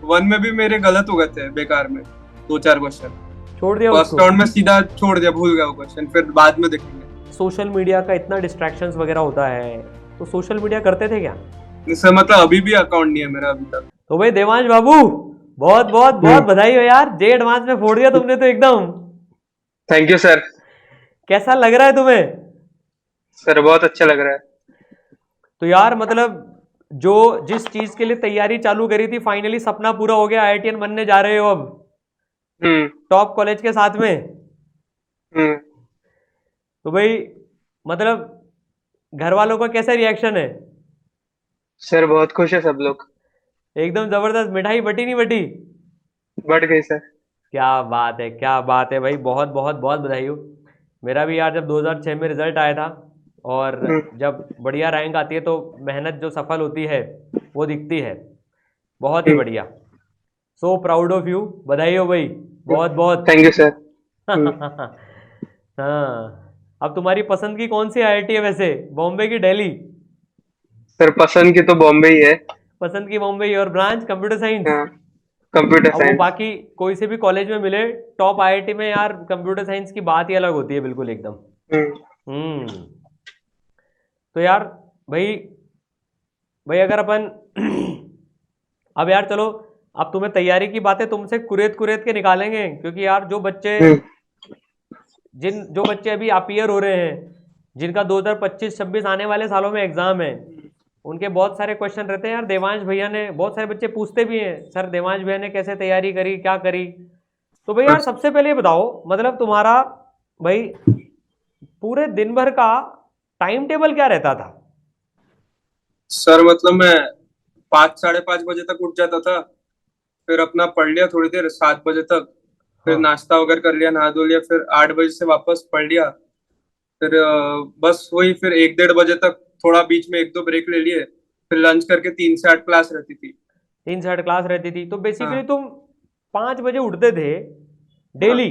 One में भी मेरे गलत हो गए थे बेकार में, 2-4 क्वेश्चन। छोड़ दिया फर्स्ट उसको? राउंड में सीधा छोड़ दिया, भूल गया वो क्वेश्चन, फिर बाद में देखेंगे। सोशल मीडिया का इतना डिस्ट्रैक्शंस वगैरह होता है, तो सोशल मीडिया करते थे क्या? इससे मतलब अभी भी अकाउंट नहीं है मेरा अभी तक। तो भाई देवांश बाबू, बहुत बहुत बहुत बधाई हो यार, जे एडवांस में फोड़ दिया तुमने तो एकदम। Thank you sir. कैसा लग रहा है तुम्हें? सर बहुत अच्छा लग रहा है। तो यार मतलब जो जिस चीज के लिए तैयारी चालू करी थी, फाइनली सपना पूरा हो गया, आईआईटीएन बनने जा रहे हो अब हम्म। टॉप कॉलेज के साथ में। हम्म। तो भाई मतलब घर वालों का कैसा रिएक्शन है? सर बहुत खुश है सब लोग। एकदम जबरदस्त, मिठाई बटी नहीं बटी? बढ़ गई सर। क्या बात है, क्या बात है भाई, बहुत बहुत बहुत बधाई हो। मेरा भी यार जब 2006 में रिजल्ट आया था, और जब बढ़िया रैंक आती है तो मेहनत जो सफल होती है वो दिखती है। बहुत ही बढ़िया। सो प्राउड ऑफ यू, बधाई हो भाई, बहुत बहुत। Thank you sir. हाँ, अब तुम्हारी पसंद की कौन सी आईआईटी है वैसे, बॉम्बे की दिल्ली? सर पसंद की तो बॉम्बे ही है। पसंद की बॉम्बे ही, और ब्रांच कंप्यूटर साइंस? हाँ, कंप्यूटर अब वो साइंस। बाकी कोई से भी कॉलेज में मिले, टॉप आईआईटी में यार कंप्यूटर साइंस की बात ही अलग होती है, बिल्कुल एकदम। हम्म। हम्म। तो यार भाई, भाई अगर अपन अब यार चलो, अब तुम्हें तैयारी की बातें तुमसे कुरेद कुरेद के निकालेंगे, क्योंकि यार जो बच्चे, हम्म। जो बच्चे अभी अपीयर हो रहे हैं, जिनका 2025-26 आने वाले सालों में एग्जाम है, उनके बहुत सारे क्वेश्चन रहते हैं यार। देवांश भैया ने, बहुत सारे बच्चे पूछते भी हैं, सर देवांश भैया ने कैसे तैयारी करी, क्या करी? तो भाई यार सबसे पहले ये बताओ, मतलब तुम्हारा भाई पूरे दिन भर का टाइम टेबल क्या रहता था? सर मतलब मैं 5-5:30 बजे तक उठ जाता था। फिर अपना पढ़ लिया थोड़ी देर 7 बजे तक। फिर हाँ। नाश्ता वगैरह कर लिया, नहा धो लिया, फिर 8 बजे से वापस पढ़ लिया। फिर बस वही, फिर 1-1:30 बजे तक थोड़ा बीच में 1-2 ब्रेक ले लिए। फिर लंच करके 3 से 8 क्लास रहती थी। 3 से 8 क्लास रहती थी, तो बेसिकली हाँ। तुम 5 बजे उठते थे हाँ। डेली,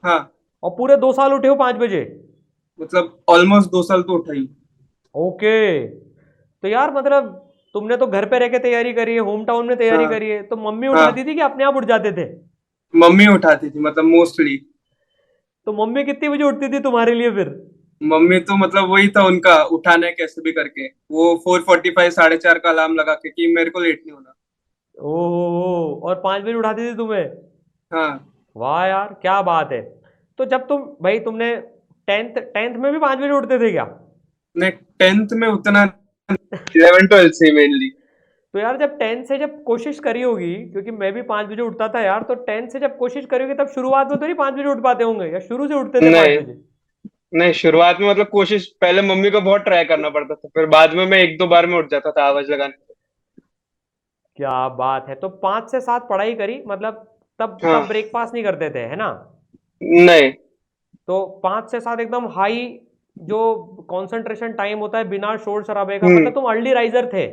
हाँ। और पूरे 2 साल उठे हो 5 बजे? मतलब ऑलमोस्ट 2 साल तो उठा ही। ओके। तो यार मतलब तुमने तो घर पे रह के तैयारी करी है, होम टाउन में तैयारी हाँ। करी है, तो मम्मी उठाती हाँ, थी कि अपने आप उठ जाते थे? मम्मी उठाती थी मतलब मोस्टली। तो मम्मी कितनी बजे उठती थी तुम्हारे लिए फिर? मम्मी तो मतलब वही था उनका, उठाना है कैसे भी करके। वो 4:45 4:30 का अलार्म लगा के कि मेरे को लेट नहीं होना। ओहो, और 5 बजे उठाती थी तुम्हें? हाँ। वाह यार, क्या बात है। तो जब तुम भाई, तुमने टेंथ टेंथ में भी 5 बजे उठते थे क्या? नहीं, 10th में उतना, 11 12 से मेनली। तो यार जब टेंथ से जब कोशिश करी होगी, क्योंकि मैं भी 5 बजे उठता था यार, तो टेंथ से जब कोशिश करी होगी तब शुरुआत में तो नहीं 5 बजे उठ पाते होंगे, या शुरू से उठते थे पाँच नहीं। बजे नहीं, शुरुआत में मतलब कोशिश पहले मम्मी को बहुत ट्राई करना पड़ता था, फिर बाद में मैं 1-2 बार में उठ जाता था आवाज लगाने क्या बात है, तो 5 से 7 पढ़ाई करी मतलब, तब से। हाँ। तब ब्रेकफास्ट नहीं करते थे है ना? नहीं। तो 5 से 7 एकदम हाई जो कंसंट्रेशन टाइम होता है, बिना शोर शराबे का, हम्म। मतलब तुम अर्ली राइजर थे।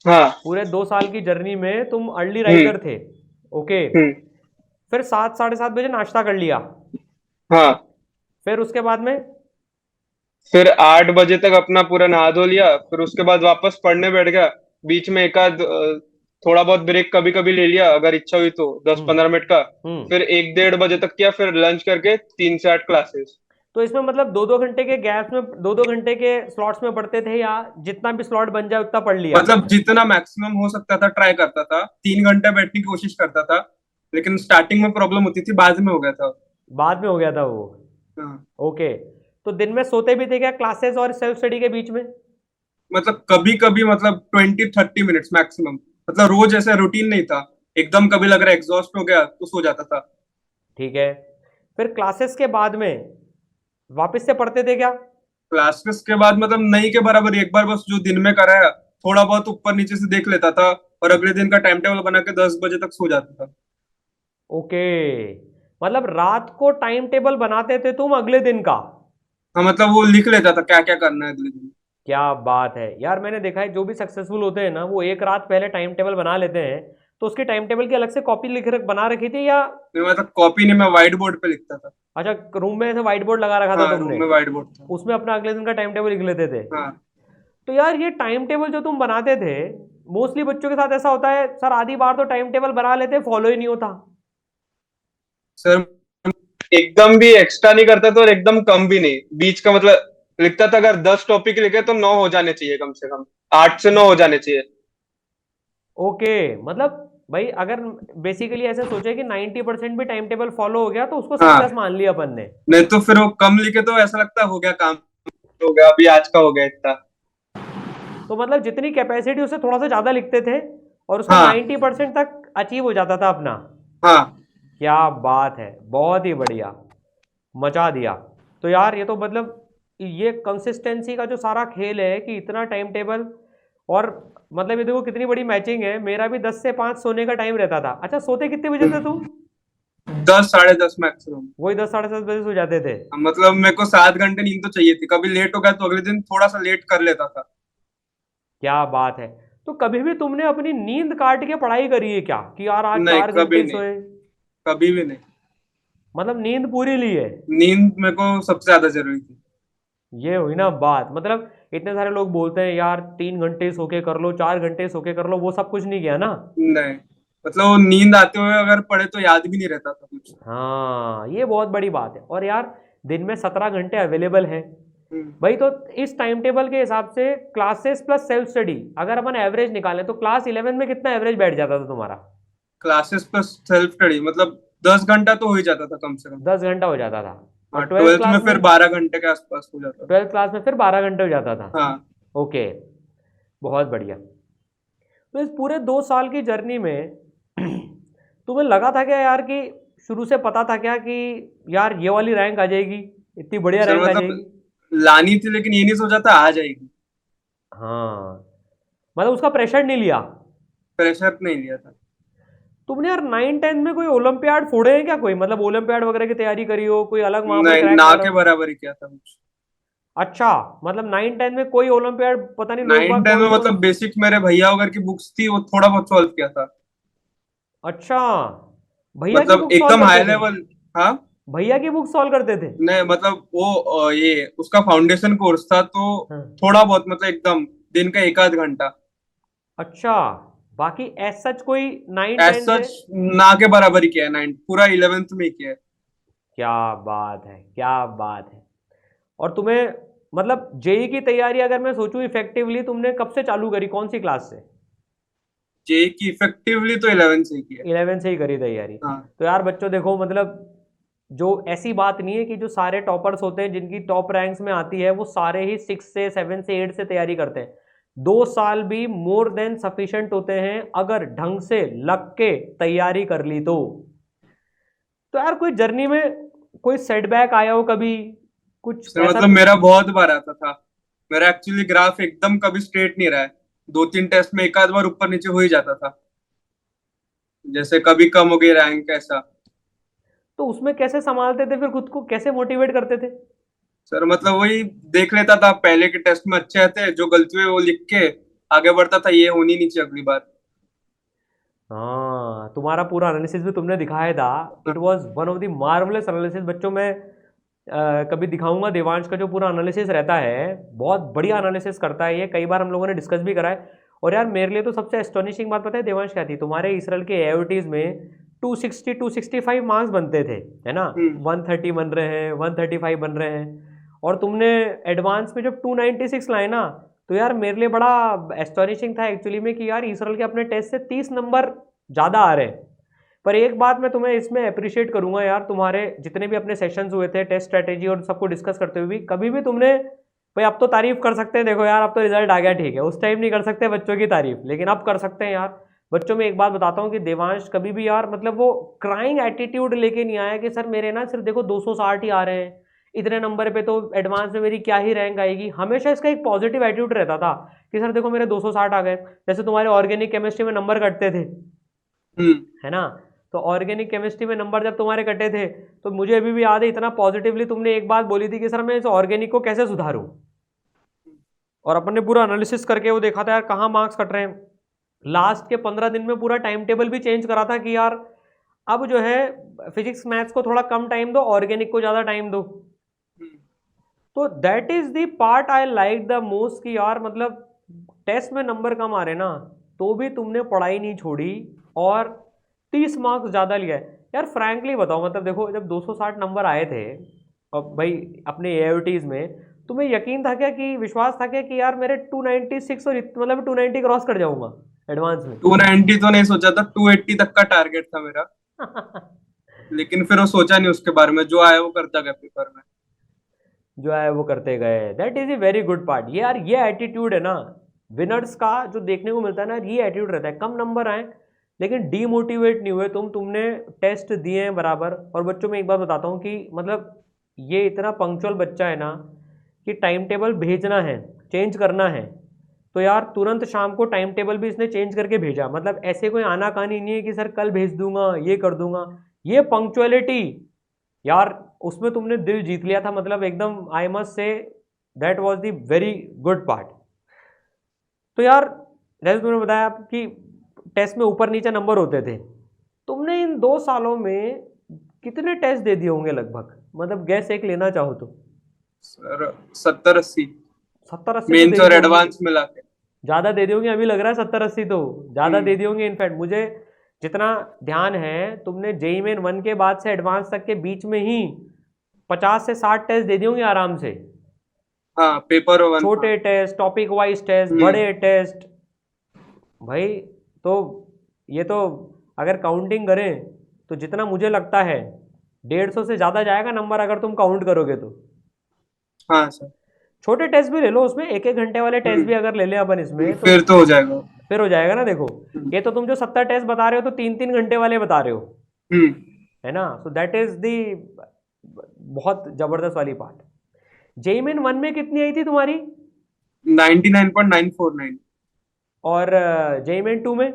हाँ। पूरे 2 साल की जर्नी में तुम अर्ली हम्म। राइजर थे। ओके। हम्म। फिर 7 साढ़े 7 बजे नाश्ता कर लिया, हाँ। फिर उसके बाद में? फिर 8 बजे तक अपना पूरा नहा धो लिया, फिर उसके बाद वापस पढ़ने बैठ गया। बीच में एक आध थोड़ा बहुत ब्रेक कभी कभी ले लिया अगर इच्छा हुई तो, दस हम्म। पंद्रह मिनट का। हम्म। फिर 1-1:30 बजे तक किया, फिर लंच करके 3 से 8 क्लासेस। तो इसमें मतलब 2-2 घंटे के गैप्स में, 2-2 घंटे के स्लॉट्स में पढ़ते थे, या जितना भी स्लॉट बन जाए उतना पढ़ लिया? मतलब जितना मैक्सिमम हो सकता था ट्राई करता था, 3 घंटे बैठने की कोशिश करता था। लेकिन स्टार्टिंग में प्रॉब्लम होती थी, बाद में हो गया था। बाद में हो गया था वो? हाँ। ओके। तो दिन में सोते भी थे क्या क्लासेस और सेल्फ स्टडी के बीच में? मतलब कभी कभी, मतलब 20-30 मिनट्स मैक्सिमम। मतलब रोज ऐसा रूटीन नहीं था। एकदम कभी लग रहा है एग्जॉस्ट हो गया तो सो जाता था। ठीक है। फिर क्लासेस के बाद में वापस से पढ़ते थे क्या? क्लासेस के बाद मतलब नहीं के बराबर, एक बार बस जो दिन में कराया थोड़ा बहुत ऊपर नीचे से देख लेता था। और अगले दिन का टाइम टेबल बना के 10 बजे तक सो जाता था। ओके, मतलब रात को टाइम टेबल बनाते थे तुम अगले दिन का? हाँ, मतलब वो लिख लेता था क्या क्या करना है अगले दिन। क्या बात है यार, मैंने देखा है जो भी सक्सेसफुल होते हैं ना, वो एक रात पहले टाइम टेबल बना लेते हैं। तो उसकी टाइम टेबल की अलग से कॉपी बना रखी थी, या? नहीं, मतलब कॉपी नहीं, मैं व्हाइट बोर्ड पे लिखता था। अच्छा, रूम में ऐसे व्हाइट बोर्ड लगा रखा था हाँ, रूम तुमने, में व्हाइट बोर्ड था। उसमें अपना अगले दिन का टाइम टेबल लिख लेते थे? हाँ। तो यार ये टाइम टेबल जो तुम बनाते थे, मोस्टली बच्चों के साथ ऐसा होता है सर, आधी बार तो टाइम टेबल बना लेते फॉलो ही नहीं होता। सर एकदम भी एक्स्ट्रा नहीं करता था और एकदम कम भी नहीं, बीच का मतलब लिखता था अगर 10 टॉपिक लिखे तो 9 हो जाने चाहिए, कम से कम 8 से 9 हो जाने चाहिए। ओके, मतलब भाई अगर बेसिकली ऐसे सोचे कि 90% भी टाइम टेबल फॉलो हो गया तो उसको सक्सेस हाँ, मान लिया अपन ने। नहीं तो फिर वो कम लिखे तो ऐसा लगता है हो गया काम, हो गया अभी आज का हो गया इतना। तो मतलब जितनी कैपेसिटी उससे थोड़ा सा ज्यादा लिखते थे और उसका हाँ 90% तक अचीव हो जाता था अपना। हाँ। क्या बात है, बहुत ही बढ़िया, मचा दिया। तो यार ये तो मतलब ये कंसिस्टेंसी का जो सारा खेल है कि इतना टाइम टेबल, और मतलब ये देखो कितनी बड़ी मैचिंग है। मेरा भी 10 से 5 सोने का टाइम रहता था। अच्छा, सोते कितने बजे थे तुम? 10 साढ़े 10 मैक्सिमम। वही 10 साढ़े 10 बजे सो जाते थे? मतलब मेरे को 7 घंटे नींद तो चाहिए थी, कभी लेट हो गया तो अगले दिन थोड़ा सा लेट कर लेता था। क्या बात है। तो कभी भी तुमने अपनी नींद काट के पढ़ाई करी है क्या कि यार आज नहीं, चार कभी घंटे नहीं, सोए? कभी भी नहीं। मतलब नींद पूरी ली है? नींद मेरे को सबसे ज्यादा जरूरी थी। ये हुई ना बात। मतलब इतने सारे लोग बोलते हैं यार 3 घंटे सो के कर लो, 4 घंटे सो के कर लो, वो सब कुछ नहीं किया ना। नहीं, मतलब वो नींद आते हुए अगर पढ़े तो याद भी नहीं रहता था कुछ। हाँ, ये बहुत बड़ी बात है। और यार दिन में 17 घंटे अवेलेबल है हम्म। भाई, तो इस टाइम टेबल के हिसाब से क्लासेस प्लस सेल्फ स्टडी अगर अपन एवरेज निकालें तो क्लास 11 में कितना एवरेज बैठ जाता था तुम्हारा? क्लासेस प्लस सेल्फ स्टडी मतलब 10 घंटा तो हो ही जाता था कम से कम। 10 घंटा हो जाता था। और हाँ, ट्वेल्थ ट्वेल्थ में क्लास में? फिर 12 घंटे के आसपास हो जाता था। ट्वेल्थ क्लास में फिर 12 घंटे हो जाता था। हाँ। ओके, बहुत बढ़िया। तो इस पूरे 2 साल की जर्नी में तुम्हें लगा था क्या यार कि शुरू से पता था क्या कि यार ये वाली रैंक आ जाएगी, इतनी बढ़िया सर रैंक आ मतलब जाएगी? लानी थी, लेकिन ये नहीं सोचा था आ जाएगी। हाँ, मतलब उसका प्रेशर नहीं लिया? प्रेशर नहीं लिया था। तुमने यार 9 10 में कोई ओलंपियाड फोड़े हैं क्या? कोई मतलब ओलंपियाड वगैरह की तैयारी करी हो, कोई अलग वहां पर नहीं, क्रैक ना मारा के हो? बराबर ही किया था कुछ। अच्छा, मतलब 9 10 में कोई ओलंपियाड पता नहीं लोग नाइन बाग टेन कौन में से मतलब बेसिक मेरे भैया वगैरह की बुक्स थी, वो थोड़ा बहुत सॉल्व किया था। अच्छा, भैया की मतलब बुक सॉल्व एकदम करते हाई थे? लेवल। हाँ। भैया की बुक सॉल्व करते थे? नहीं मतलब वो ये उसका फाउंडेशन कोर्स था तो हाँ। थोड़ा बहुत मतलब एकदम दिन का एक आध घंटा। अच्छा, बाकी एज सच कोई नाइन एज टेन से? सच ना के बराबर ही किया है, 9 पूरा 11th में ही किया है। क्या बात है, क्या बात है। और तुम्हें मतलब जेई की तैयारी अगर मैं सोचूं इफेक्टिवली तुमने कब से चालू करी, कौन सी क्लास से? जेई की इफेक्टिवली तो 11 से ही किया है। 11 से ही करी तैयारी? हाँ। तो यार बच्चों देखो, मतलब जो ऐसी बात नहीं है कि जो सारे टॉपर्स होते हैं जिनकी टॉप रैंक्स में आती है वो सारे ही 6 से 7 से 8 से तैयारी करते हैं। 2 साल भी मोर देन सफिशिएंट होते हैं अगर ढंग से लग के तैयारी कर ली तो यार कोई जर्नी में कोई सेटबैक आया हो कभी, कुछ सर ऐसा? मतलब मेरा बहुत बार आता था। मेरा एक्चुअली ग्राफ एकदम कभी स्ट्रेट नहीं रहा है। 2 3 टेस्ट में एक आध बार ऊपर नीचे हो ही जाता था, जैसे कभी कम हो गई रैंक ऐसा। तो उसमें कैसे संभालते थे फिर खुद को, कैसे मोटिवेट करते थे? सर मतलब वही देख लेता था, पहले के टेस्ट में अच्छे आते, जो गलती हुई वो लिख के आगे बढ़ता था, ये होनी नहीं चाहिए अगली बार। हाँ, तुम्हारा पूरा एनालिसिस भी तुमने दिखाया था। It was one of the marvellous analysis बच्चों में। कभी दिखाऊंगा देवांश का जो पूरा एनालिसिस रहता है, बहुत बढ़िया एनालिसिस करता है ये, कई बार हम लोगों ने डिस्कस भी करा है। और यार मेरे लिए तो सबसे एस्टोनिशिंग बात पता है देवांश क्या थी? तुम्हारे इसरल के एओटीज में 260 265 मार्क्स बनते थे, है ना? हम्म। 130 बन रहे हैं, 135 बन रहे हैं, और तुमने एडवांस में जब 296 लाए ना, तो यार मेरे लिए बड़ा एस्टोनिशिंग था एक्चुअली में कि यार इसरल के अपने टेस्ट से 30 नंबर ज़्यादा आ रहे हैं। पर एक बात मैं तुम्हें इसमें अप्रिशिएट करूंगा यार, तुम्हारे जितने भी अपने सेशंस हुए थे टेस्ट स्ट्रेटेजी और सबको डिस्कस करते हुए भी, कभी भी तुमने भाई अब तो तारीफ कर सकते हैं, देखो यार अब तो रिजल्ट आ गया ठीक है, उस टाइम नहीं कर सकते बच्चों की तारीफ, लेकिन अब कर सकते हैं यार। बच्चों में एक बात बताता हूँ कि देवांश कभी भी यार मतलब वो क्राइंग एटीट्यूड लेके नहीं आया कि सर मेरे ना सिर्फ देखो 260 ही आ रहे हैं, इतने नंबर पे तो एडवांस में मेरी क्या ही रैंक आएगी। हमेशा इसका एक पॉजिटिव एटीट्यूड रहता था कि सर देखो मेरे 260 आ गए। जैसे तुम्हारे ऑर्गेनिक केमिस्ट्री में नंबर कटते थे, हम्म। है ना? तो ऑर्गेनिक केमिस्ट्री में नंबर जब तुम्हारे कटे थे तो मुझे अभी भी याद है, इतना पॉजिटिवली तुमने एक बात बोली थी कि सर मैं इस ऑर्गेनिक को कैसे सुधारूं, और अपन ने पूरा एनालिसिस करके वो देखा था यार कहाँ मार्क्स कट रहे हैं। लास्ट के 15 दिन में पूरा टाइम टेबल भी चेंज करा था कि यार अब जो है फिजिक्स मैथ्स को थोड़ा कम टाइम दो, ऑर्गेनिक को ज़्यादा टाइम दो। हम्म। तो that is the part I like the most कि यार मतलब टेस्ट में नंबर कम आ रहे ना, तो भी तुमने पढ़ाई नहीं छोड़ी और 30 मार्क्स ज़्यादा लिया है। यार फ्रैंकली बताओ, मतलब देखो जब 260 नंबर आए थे अब भाई अपने AIOTs में, तुम्हें यकीन था क्या, कि विश्वास था क्या कि यार मेरे 296 और मतलब 290 क्रॉस कर जाऊंगा एडवांस में? 290 तो नहीं सोचा था, 280 तक का टारगेट था मेरा। लेकिन फिर वो सोचा नहीं उसके बारे में, जो आया वो करता गया पेपर में। जो है वो करते गए। That is a very good part. ये यार ये एटीट्यूड है ना विनर्स का, जो देखने को मिलता है ना, ये एटीट्यूड रहता है। कम नंबर आए लेकिन डीमोटिवेट नहीं हुए तुमने टेस्ट दिए हैं बराबर। और बच्चों में एक बात बताता हूँ कि मतलब ये इतना पंक्चुअल बच्चा है ना कि टाइम टेबल भेजना है, चेंज करना है, तो यार तुरंत शाम को टाइम टेबल भी इसने चेंज करके भेजा। मतलब ऐसे कोई आनाकानी नहीं है कि सर कल भेज दूंगा, ये कर दूंगा। ये पंक्चुअलिटी यार, उसमें तुमने दिल जीत लिया था। मतलब एकदम I must say that was the very good part. तो यार जैसे तुमने बताया कि टेस्ट में ऊपर नीचे नंबर होते थे, तुमने इन 2 सालों में कितने टेस्ट दे दिए होंगे लगभग? मतलब गैस एक लेना चाहो तो। सर 70-80, 70-80 तो दे मेंस ही और दिए होंगे। एडवांस मिला के। ज़्यादा दे दिए होंगे, अभी लग रहा है 70-80 तो ज़्यादा दे दिए होंगे। इनफैक्ट मुझे जितना ध्यान है, तुमने जेई मेन 1 के बाद से एडवांस तक के बीच में ही 50 से 60 टेस्ट दे दिए होंगे आराम से। हाँ, पेपर वन। हाँ। छोटे टेस्ट, टॉपिक वाइज टेस्ट, हम्म। बड़े टेस्ट। भाई तो ये तो अगर काउंटिंग करें तो जितना मुझे लगता है 150 से ज़्यादा जाएगा नंबर, अगर तुम काउंट करोगे तो। हाँ सर। छोटे टेस्ट भी ले लो, उसमें 1-1 घंटे वाले टेस्ट भी हम्म। अगर ले लें अपन इसमें तो फिर तो हो जाएगा। फिर हो जाएगा ना। देखो हम्म। ये तो तुम जो 70 टेस्ट बता रहे हो तो 3-3 घंटे वाले बता रहे हो, हम्म। है ना? सो दैट इज दी बहुत जबरदस्त वाली पार्ट। जेई मेन 1 में कितनी आई थी तुम्हारी? 99.949। और जेई मेन 2 में?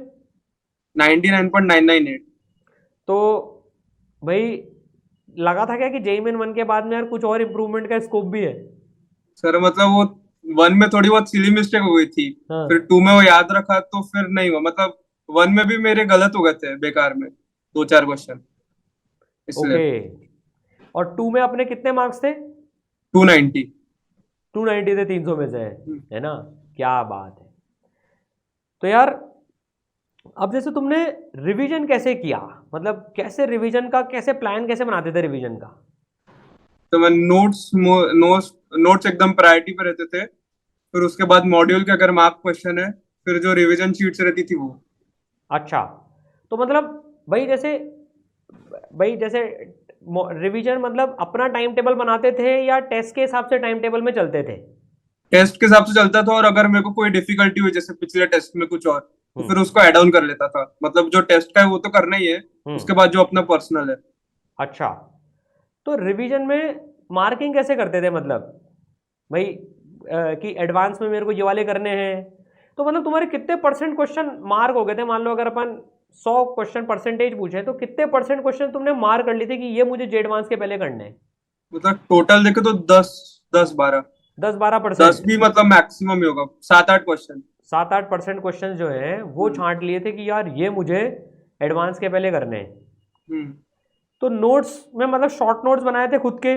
99.998। तो भाई लगा था क्या कि जेई मेन 1 के बाद में यार कुछ और इम्प्रूवमेंट का स्कोप भी है? सर मतलब वो वन में थोड़ी बहुत सिली मिस्टेक हो गई थी, फिर हाँ। टू में वो याद रखा तो फिर नहीं हुआ। मतलब वन में भी मेरे गलत हो गए थे बेकार में, 2-4 क्वेश्चन, इसलिए। ओके। और 2 में अपने कितने मार्क्स थे? 290। 290 थे 300 में से, है ना? क्या बात है। तो यार अब जैसे तुमने रिवीजन कैसे किया, मतलब कैसे रिवीजन का कैसे प्लान कैसे बनाते थे रिवीजन का? तो मैं नोट्स नोट्स एकदम प्रायोरिटी पे रहते थे। फिर उसके बाद मॉड्यूल के अगर मार्क क्वेश्चन है, फिर जो रिवीजन शीट्स रहती थी वो। अच्छा, तो मतलब भाई जैसे रिवीजन मतलब अपना टाइम टेबल बनाते थे या टेस्ट के हिसाब से टाइम टेबल में चलते थे? टेस्ट के हिसाब से चलता था, और अगर मेरे को कोई डिफिकल्टी हुई जैसे पिछले टेस्ट में कुछ और, तो फिर हम्म। उसको ऐड ऑन कर लेता था। मतलब जो टेस्ट का है वो तो करना ही है, हम्म। उसके बाद जो अपना पर्सनल है। अच्छा, तो रिवीजन में मार्किंग कैसे करते थे? मतलब भाई कि एडवांस में मेरे को ये वाले करने हैं, तो मतलब तुम्हारे कितने परसेंट क्वेश्चन मार्क हो गए थे? मान लो अगर अपन 100 क्वेश्चन परसेंटेज पूछे तो कितने परसेंट क्वेश्चन तुमने मार्क कर लिए थे कि ये मुझे जे एडवांस के पहले करने हैं? मतलब टोटल देखे तो 10-12। 10 10-12%? भी मतलब मैक्सिमम ही होगा, 7-8 क्वेश्चन। 7-8% क्वेश्चन जो हैं वो हम्म। छांट लिए थे कि यार ये मुझे एडवांस के पहले करने हैं। हम्म। तो नोट्स में मतलब शॉर्ट नोट्स बनाए थे खुद के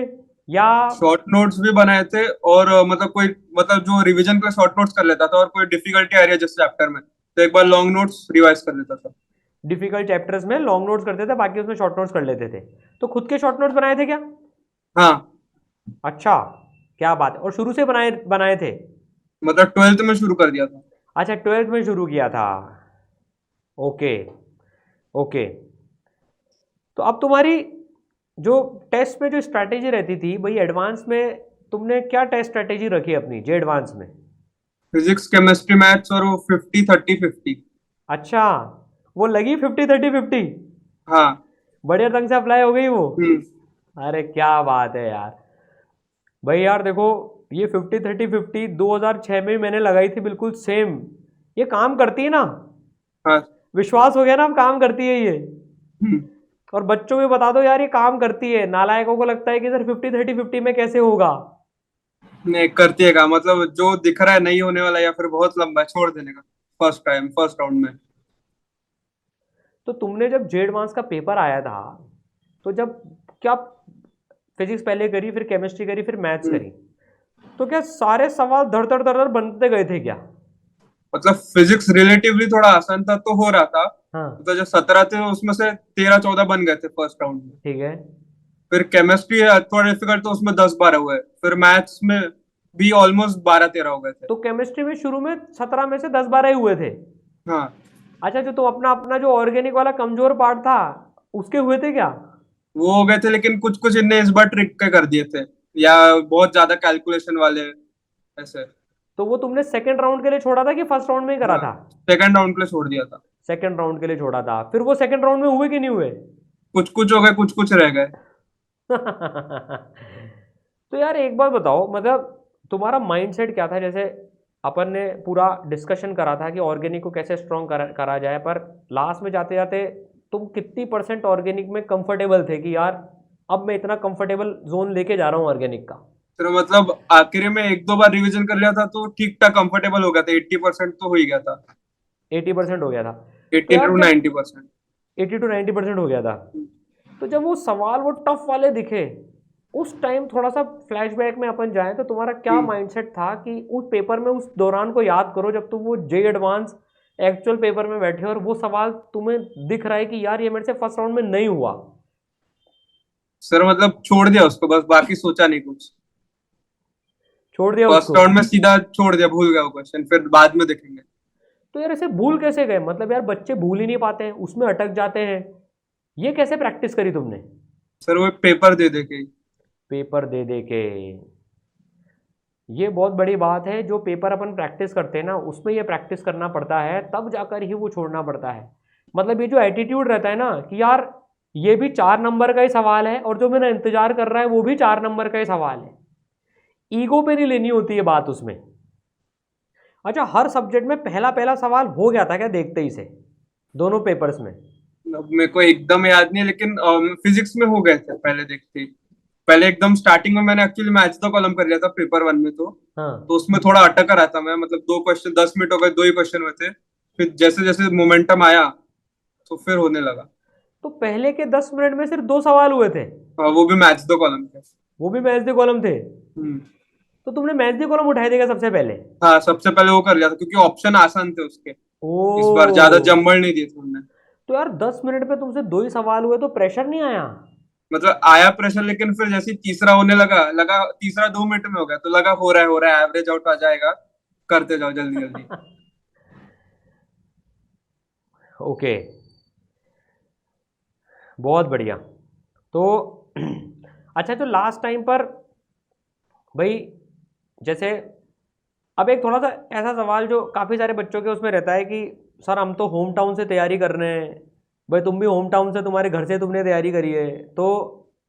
या? शॉर्ट नोट्स भी बनाए थे, और मतलब कोई, मतलब जो रिवीजन के लिए शॉर्ट नोट्स कर लेता था, और कोई डिफिकल्टी आ रही है जिस चैप्टर में तो एक बार लॉन्ग नोट्स रिवाइज कर लेता था। डिफिकल्ट चैप्टर्स में लॉन्ग नोट्स करते थे, बाकी उसमें शॉर्ट नोट्स कर लेते थे। तो खुद के शॉर्ट नोट्स बनाए थे क्या? हाँ। अच्छा, क्या बात है। और शुरू से बनाए बनाए थे? मतलब 12th में शुरू कर दिया था। अच्छा, 12th में शुरू किया था। ओके। ओके। तो अब तुम्हारी जो टेस्ट में जो स्ट्रैटेजी रहती थी भाई एडवांस में, तुमने क्या टेस्ट स्ट्रैटेजी रखी अपनी जे एडवांस में? फिजिक्स, केमिस्ट्री, मैथ्स, और वो 50-30-50। अच्छा, वो लगी 50-30-50? हाँ। बढ़िया ढंग से अप्लाई हो गई वो? हम्म। अरे क्या बात है यार। भाई यार देखो, ये 50-30-50 2006 में भी मैंने लगाई थी, बिल्कुल सेम। ये काम करती है ना? हाँ। विश्वास हो गया ना, अब काम करती है ये। हम्म। और बच्चों को बता दो यार ये काम करती है। नालायकों को लगता है कि सर 50-30-50 में कैसे होगा। नहीं, करती है काम, मतलब जो दिख रहा है नहीं होने वाला या फिर बहुत लंबा है, छोड़ देने का फर्स्ट राउंड में। तो तुमने जब जे एडवांस का पेपर आया था, तो जब क्या फिजिक्स पहले करी, फिर केमिस्ट्री करी, फिर मैथ्स हम्म। करी, तो क्या सारे सवाल धड़ धड़ धड़ धड़ बनते गए थे क्या? मतलब फिजिक्स रिलेटिवली थोड़ा आसान था तो हो रहा था। हाँ मतलब जो 17 थे उसमें से 13-14 बन गए थे फर्स्ट राउंड में। ठीक है। फिर केमिस्ट्री थोड़ा डिफिकल्ट था, उसमें 10-12 हुए। फिर मैथ्स में भी ऑलमोस्ट 12-13 हो गए थे। तो केमिस्ट्री में शुरू में 17 में से 10-12 ही हुए थे। हाँ, अच्छा, जो तो अपना अपना जो ऑर्गेनिक वाला कमजोर पार्ट था उसके हुए थे क्या? वो हो गए थे, लेकिन कुछ कुछ इनने इस बार ट्रिक के कर दिए थे, या बहुत ज्यादा कैलकुलेशन वाले ऐसे। तो वो तुमने सेकंड राउंड के लिए छोड़ा था कि फर्स्ट राउंड में ही करा हाँ, था? सेकंड राउंड के लिए छोड़ दिया था। सेकंड राउंड के लिए छोड़ा था, फिर वो सेकंड राउंड में हुए कि नहीं हुए? कुछ कुछ हो गए, कुछ कुछ रह गए। तो यार एक बात बताओ, मतलब तुम्हारा माइंडसेट क्या था? जैसे अपन ने पूरा डिस्कशन करा था कि ऑर्गेनिक को कैसे स्ट्रॉन्ग करा जाए, पर लास्ट में जाते जाते तुम कितनी परसेंट ऑर्गेनिक में कंफर्टेबल थे कि यार अब मैं इतना कंफर्टेबल जोन लेके जा रहा हूँ ऑर्गेनिक का? फिर मतलब आखिर में 1-2 बार रिवीजन कर लिया था तो ठीक ठाक कंफर्टेबल हो गया था, 80% तो हो ही गया था। 80% हो गया था? तो 80 यार टू जब 90%। 80 to 90% हो गया था, तो जब वो सवाल वो टफ वाले दिखे उस टाइम, थोड़ा सा फ्लैशबैक में अपन जाएं तो तुम्हारा क्या माइंडसेट था कि उस पेपर में, उस दौरान को याद करो जब तुम वो जे एडवांस एक्चुअल पेपर में बैठे और वो सवाल तुम्हें दिख रहा है कि यार ये मेरे से फर्स्ट राउंड में नहीं हुआ? सर मतलब छोड़ दिया उसको, बस बाकी सोचा नहीं कुछ। छोड़ दिया फर्स्ट उसको? राउंड में सीधा छोड़ दिया, भूल गया वो क्वेश्चन, फिर बाद में देखेंगे। तो यार ऐसे भूल कैसे गए? मतलब यार बच्चे भूल ही नहीं पाते हैं, उसमें अटक जाते हैं। ये कैसे प्रैक्टिस करी तुमने? सर वो पेपर दे दे के। पेपर दे दे के? ये बहुत बड़ी बात है। जो पेपर अपन प्रैक्टिस करते हैं ना उसमें ये प्रैक्टिस करना पड़ता है, तब जाकर ही वो छोड़ना पड़ता है। मतलब ये जो एटीट्यूड रहता है ना कि यार ये भी 4 नंबर का ही सवाल है और जो मेरा इंतजार कर रहा है वो भी 4 नंबर का ही सवाल है, ईगो पे नहीं लेनी होती है बात उसमें। अच्छा, हर सब्जेक्ट में पहला पहला सवाल हो गया था क्या देखते ही से, दोनों पेपर्स में? अब मेरे को एकदम याद नहीं है, लेकिन फिजिक्स में हो गए थे पहले देखते ही। पहले एकदम स्टार्टिंग में मैंने एक्चुअली मैथ्स का कॉलम कर लिया था पेपर 1 में, तो हाँ। उसमें थोड़ा अटक रहा था मैं। मतलब 2 क्वेश्चन 10 मिनट हो गए, 2 ही क्वेश्चन हुए थे। फिर जैसे जैसे मोमेंटम आया तो फिर होने लगा। तो पहले के 10 मिनट में सिर्फ 2 सवाल हुए थे? वो भी मैथ्स दो कॉलम के। वो भी मैथ्स के कॉलम थे? हम्म। तो तुमने मैथ्स के कॉलम उठाए देगा सबसे पहले? हाँ, सबसे पहले वो कर लिया था क्योंकि ऑप्शन आसान थे उसके। इस बार ज्यादा ओ। जम्बल नहीं दिए थे उन्होंने। तो यार 10 मिनट में तुमसे 2 ही सवाल हुए तो प्रेशर नहीं आया? मतलब आया प्रेशर, लेकिन फिर जैसे ही तीसरा होने लगा, लगा तीसरा 2 मिनट में हो गया, तो लगा हो रहा है, एवरेज आउट आ जाएगा। करते जाओ जल्दी जल्दी। ओके, बहुत बढ़िया। तो अच्छा, तो लास्ट टाइम पर भाई, जैसे अब एक थोड़ा सा ऐसा सवाल जो काफ़ी सारे बच्चों के उसमें रहता है कि सर हम तो होम टाउन से तैयारी कर रहे हैं। भाई तुम भी होम टाउन से, तुम्हारे घर से तुमने तैयारी करी है, तो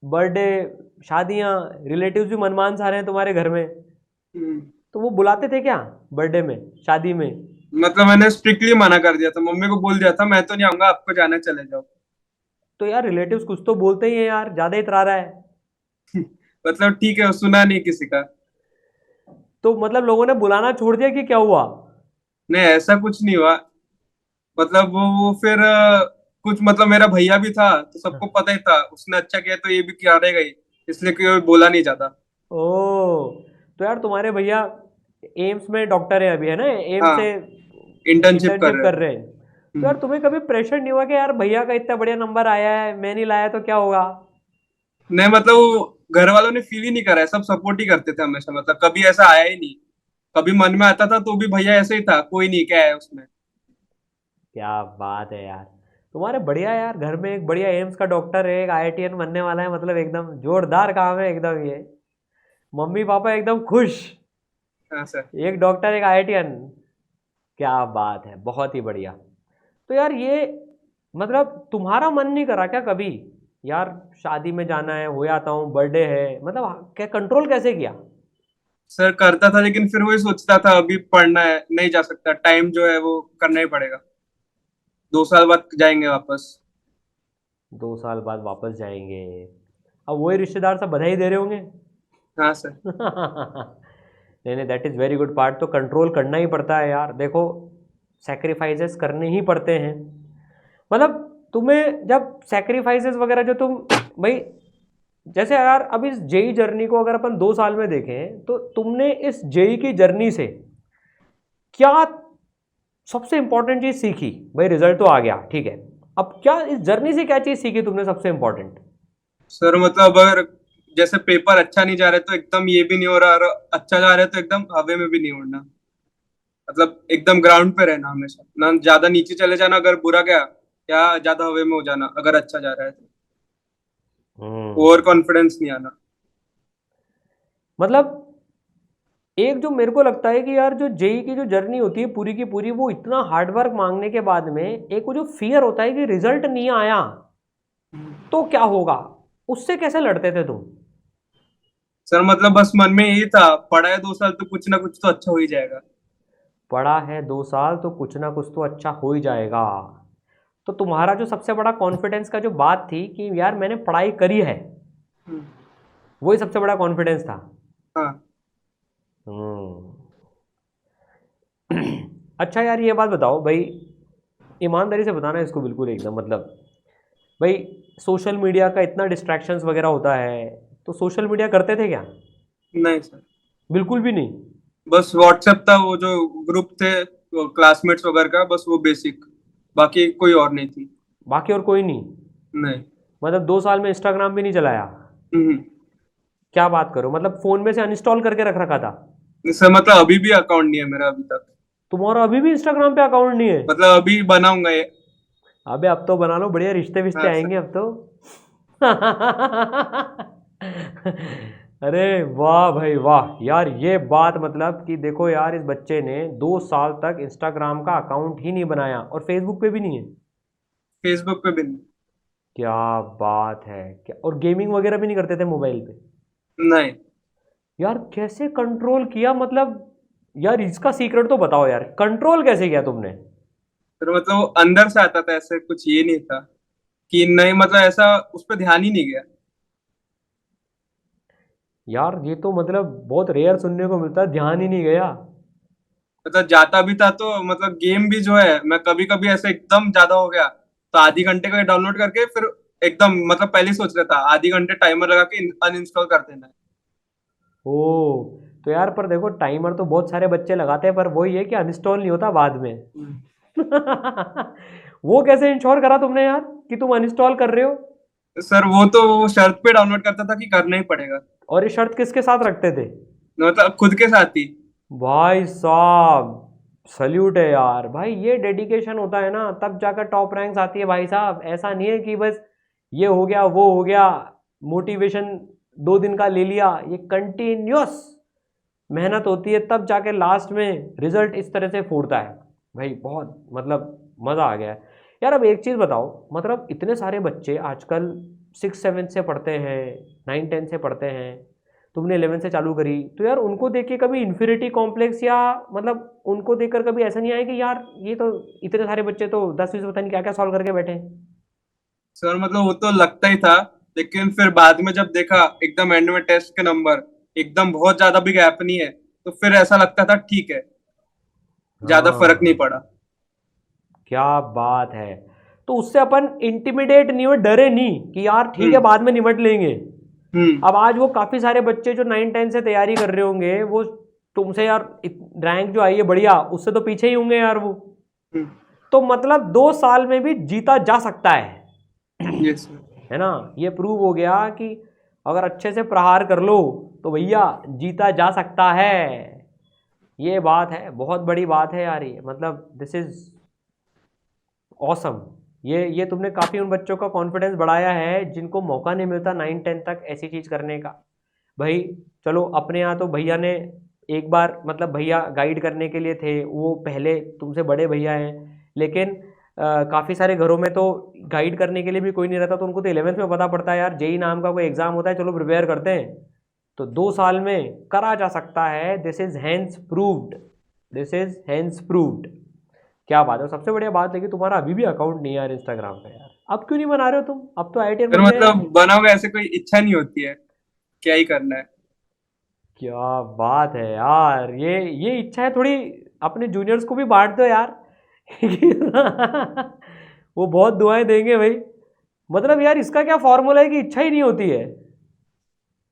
बर्थडे, शादियाँ, रिलेटिव्स भी मनमान सा रहे हैं तुम्हारे घर में, हम्म। तो वो बुलाते थे क्या बर्थडे में, शादी में? मतलब मैंने स्ट्रिक्टली मना कर दिया था, मम्मी को बोल दिया था मैं तो नहीं आऊंगा, आपको जाना है चले जाओ। तो यार रिलेटिव्स कुछ तो बोलते ही हैं यार, ज़्यादा इतरा रहा है। मतलब ठीक है, सुना नहीं किसी का। तो मतलब लोगों ने बुलाना छोड़ दिया कि क्या हुआ? नहीं, ऐसा कुछ नहीं हुआ। मतलब वो फिर कुछ, मतलब मेरा भैया भी था तो सबको पता ही था, उसने अच्छा किया तो ये भी क्या रहेगा ही, इसलिए कोई बोला नहीं जाता। ओ, तो यार तुम्हारे भैया एम्स में डॉक्टर है अभी, है ना, एम्स हाँ, से इंटर्नशिप कर इंटर्नशिप रहे कर हैं। रहे हैं। तो यार तुम्हें कभी प्रेशर नहीं हुआ कि यार भैया का इतना बढ़िया नंबर आया है, मैं नहीं लाया तो क्या होगा? नहीं, मतलब वो घर वालों ने फील ही नहीं करा है, सब सपोर्ट ही करते थे हमेशा। मतलब कभी ऐसा आया ही नहीं। कभी मन में आता था तो भी भैया ऐसे ही था, कोई नहीं, क्या है उसमें। क्या बात है यार, तुम्हारे बढ़िया यार, घर में एक बढ़िया एम्स का डॉक्टर है, एक आईआईटीएन बनने वाला है, मतलब एकदम जोरदार काम है एकदम ये। मम्मी पापा एकदम खुश, हाँ सर। एक डॉक्टर एक आईआईटीएन। क्या बात है, बहुत ही बढ़िया। तो यार ये, मतलब तुम्हारा मन नहीं करा क्या कभी यार शादी में जाना है, हो जाता हूँ, बर्थडे है, मतलब क्या कंट्रोल कैसे किया? सर करता था, लेकिन फिर वही सोचता था अभी पढ़ना है, नहीं जा सकता, टाइम जो है वो करना ही पड़ेगा। 2 साल बाद जाएंगे वापस। 2 साल बाद वापस जाएंगे? अब वही रिश्तेदार सब बधाई दे रहे होंगे। हाँ सर। नहीं नहीं, that is very good part. तो कंट्रोल करना ही पड़ता है यार, देखो सेक्रीफाइसेस करने ही पड़ते हैं। मतलब तुम्हें जब सेक्रीफाइसेस वगैरह जो तुम, भाई जैसे यार अब इस जेई जर्नी को अगर अपन 2 साल में देखें तो तुमने इस जेई की जर्नी से क्या सबसे इंपॉर्टेंट चीज सीखी भाई, रिजल्ट तो आ गया, ठीक है, अब क्या इस जर्नी से क्या चीज सीखी तुमने सबसे इंपॉर्टेंट? सर मतलब अगर जैसे पेपर अच्छा नहीं जा रहा है तो एकदम ये भी नहीं हो रहा, और अच्छा जा रहा है तो एकदम हवा में भी नहीं उड़ना। मतलब एकदम ग्राउंड पे रहना हमेशा, ना ज्यादा नीचे चले जाना अगर बुरा गया, या ज्यादा हवा में हो जाना अगर अच्छा जा रहा है तो। ओवर हम्म। कॉन्फिडेंस नहीं आना। मतलब एक जो मेरे को लगता है कि यार जो जेई की जो जर्नी होती है पूरी की पूरी, वो इतना हार्डवर्क मांगने के बाद में एक वो जो फियर होता है कि रिजल्ट नहीं आया तो क्या होगा, उससे कैसे लड़ते थे तुम? सर मतलब बस मन में यही था, पढ़ा है 2 साल तो कुछ ना कुछ तो अच्छा हो ही जाएगा। पढ़ा है 2 साल तो कुछ ना कुछ तो अच्छा हो ही जाएगा। तो तुम्हारा जो सबसे बड़ा कॉन्फिडेंस का जो बात थी कि यार मैंने पढ़ाई करी है, हम्म, वही सबसे बड़ा कॉन्फिडेंस था। हाँ। हम्म। अच्छा यार ये बात बताओ भाई, ईमानदारी से बताना इसको बिल्कुल एकदम, मतलब भाई सोशल मीडिया का इतना डिस्ट्रैक्शंस वगैरह होता है, तो सोशल मीडिया करते थे क्या? नहीं सर, बिल्कुल भी नहीं? बस व्हाट्सएप था, वो जो ग्रुप थे क्लासमेट्स वगैरह का, बस वो बेसिक, बाकी कोई और नहीं थी। बाकी और कोई नहीं? नहीं। मतलब 2 साल में इंस्टाग्राम भी नहीं चलाया? हम्म। क्या बात करो, मतलब फ़ोन में से अनइंस्टॉल करके रख रखा था? सर मतलब अभी भी अकाउंट नहीं है मेरा अभी तक। तुम्हारा अभी भी इंस्टाग्राम पे अकाउंट नहीं है? मतलब अभी बनाऊंगा ये। अबे अब तो बना लो, बढ़िया रिश्ते विश्ते हाँ सर। आएंगे अब तो। अरे वाह भाई वाह यार, ये बात मतलब कि देखो यार, इस बच्चे ने 2 साल तक इंस्टाग्राम का अकाउंट ही नहीं बनाया और फेसबुक पे भी नहीं है। फेसबुक पे भी नहीं। क्या बात है, क्या, और गेमिंग वगैरह भी नहीं करते थे मोबाइल पे? नहीं यार कैसे कंट्रोल किया, मतलब यार इसका सीक्रेट तो बताओ यार, कंट्रोल कैसे किया तुमने? सर मतलब वो अंदर से आता था, ऐसे कुछ ये नहीं था कि नहीं, मतलब ऐसा उस पर ध्यान ही नहीं गया। यार ये तो मतलब बहुत रेयर सुनने को मिलता है, ध्यान ही नहीं गया। मतलब जाता भी था तो मतलब गेम भी जो है, मैं कभी कभी ऐसे एकदम ज्यादा हो गया तो आधी घंटे का डाउनलोड करके फिर एकदम, मतलब पहले ही सोच रहा था आधी घंटे टाइमर लगा के अनइंस्टॉल कर देना है। ओ, तो यार पर देखो टाइमर तो बहुत सारे बच्चे लगाते हैं, पर वही है कि अनइंस्टॉल नहीं होता बाद में। हम्म। वो कैसे इंश्योर करा तुमने यार कि तुम अनइंस्टॉल कर रहे हो? सर वो तो वो शर्त पे डाउनलोड करता था कि करना ही पड़ेगा। और ये शर्त किसके साथ रखते थे? मतलब खुद के साथ ही। भाई साहब, सल्यूट है यार भाई, ये डेडिकेशन होता है ना तब जाकर टॉप रैंक्स आती है भाई साहब, ऐसा नहीं है कि बस ये हो गया वो हो गया, मोटिवेशन 2 दिन का ले लिया, ये कंटिन्यूअस मेहनत होती है तब जाके लास्ट में रिजल्ट इस तरह से फूटता है। भाई बहुत मतलब मज़ा आ गया। यार अब एक चीज़ बताओ, मतलब इतने सारे बच्चे आजकल 6 7 से पढ़ते हैं, 9 10 से पढ़ते हैं, तुमने 11 से चालू करी, तो यार उनको देख के कभी इन्फिनिटी कॉम्प्लेक्स, या मतलब उनको देखकर कभी ऐसा नहीं आया कि यार ये तो इतने सारे बच्चे तो 10 20 पता नहीं क्या क्या सॉल्व करके बैठे हैं? सर मतलब वो तो लगता ही था, लेकिन फिर बाद में जब देखा एकदम एंड में टेस्ट के नंबर एकदम बहुत ज्यादा भी गैप नहीं है, तो फिर ऐसा लगता था ठीक है, ज्यादा फर्क नहीं हाँ, पड़ा। क्या बात है। तो उससे अपन इंटिमिडेट नहीं हुए, डरे नहीं कि यार ठीक है हम्म। बाद में निपट लेंगे। हम्म। अब आज वो काफ़ी सारे बच्चे जो 9 10 से तैयारी कर रहे होंगे, वो तुमसे यार रैंक जो आई है बढ़िया, उससे तो पीछे ही होंगे यार वो। हम्म। तो मतलब 2 साल में भी जीता जा सकता ये सर। है ना? ये प्रूव हो गया कि अगर अच्छे से प्रहार कर लो तो भैया जीता जा सकता है। ये बात है, बहुत बड़ी बात है यार, ये मतलब दिस इज ऑसम। ये तुमने काफ़ी उन बच्चों का कॉन्फिडेंस बढ़ाया है जिनको मौका नहीं मिलता 9 10 तक ऐसी चीज़ करने का। भाई चलो, अपने यहाँ तो भैया ने एक बार, मतलब भैया गाइड करने के लिए थे, वो पहले तुमसे बड़े भैया हैं, लेकिन काफ़ी सारे घरों में तो गाइड करने के लिए भी कोई नहीं रहता, तो उनको तो 11th में पता पड़ता है यार जेई नाम का कोई एग्ज़ाम होता है, चलो प्रिपेयर करते हैं। तो 2 साल में करा जा सकता है, this is hence proved, this is hence proved. क्या बात है, सबसे बढ़िया बात है कि तुम्हारा अभी भी अकाउंट नहीं है यार इंस्टाग्राम पे यार, अब क्यों नहीं बना रहे हो तुम, अब तो आईटीआर फिर बन गए यार। मतलब बनाओगे ऐसे, कोई इच्छा नहीं होती है, क्या ही करना है। क्या बात है यार, ये इच्छा है थोड़ी, अपने जूनियर्स को भी बांट दो यार। वो बहुत दुआएं देंगे भाई। मतलब यार इसका क्या फॉर्मूला है कि इच्छा ही नहीं होती है?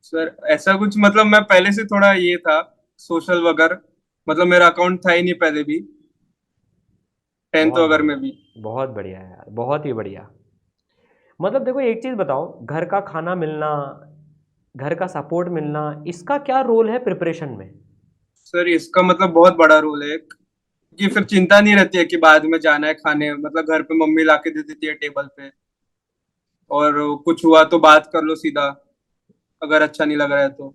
सर ऐसा कुछ, मतलब मैं पहले से थोड़ा ये था सोशल वगैरह, मतलब मेरा अकाउंट था ही नहीं पहले भी, 10th बहुत वगैरह बढ़िया, में भी। बहुत बढ़िया यार, बहुत ही बढ़िया। मतलब देखो एक चीज़ बताओ, घर का खाना मिलना, घर का सपोर्ट मिलना, इसका क्या रोल है प्रिपरेशन में? सर इसका मतलब बहुत बड़ा रोल है, कि फिर चिंता नहीं रहती है कि बाद में जाना है खाने, मतलब घर पे मम्मी ला के दे देती है टेबल पे, और कुछ हुआ तो बात कर लो सीधा, अगर अच्छा नहीं लग रहा है तो।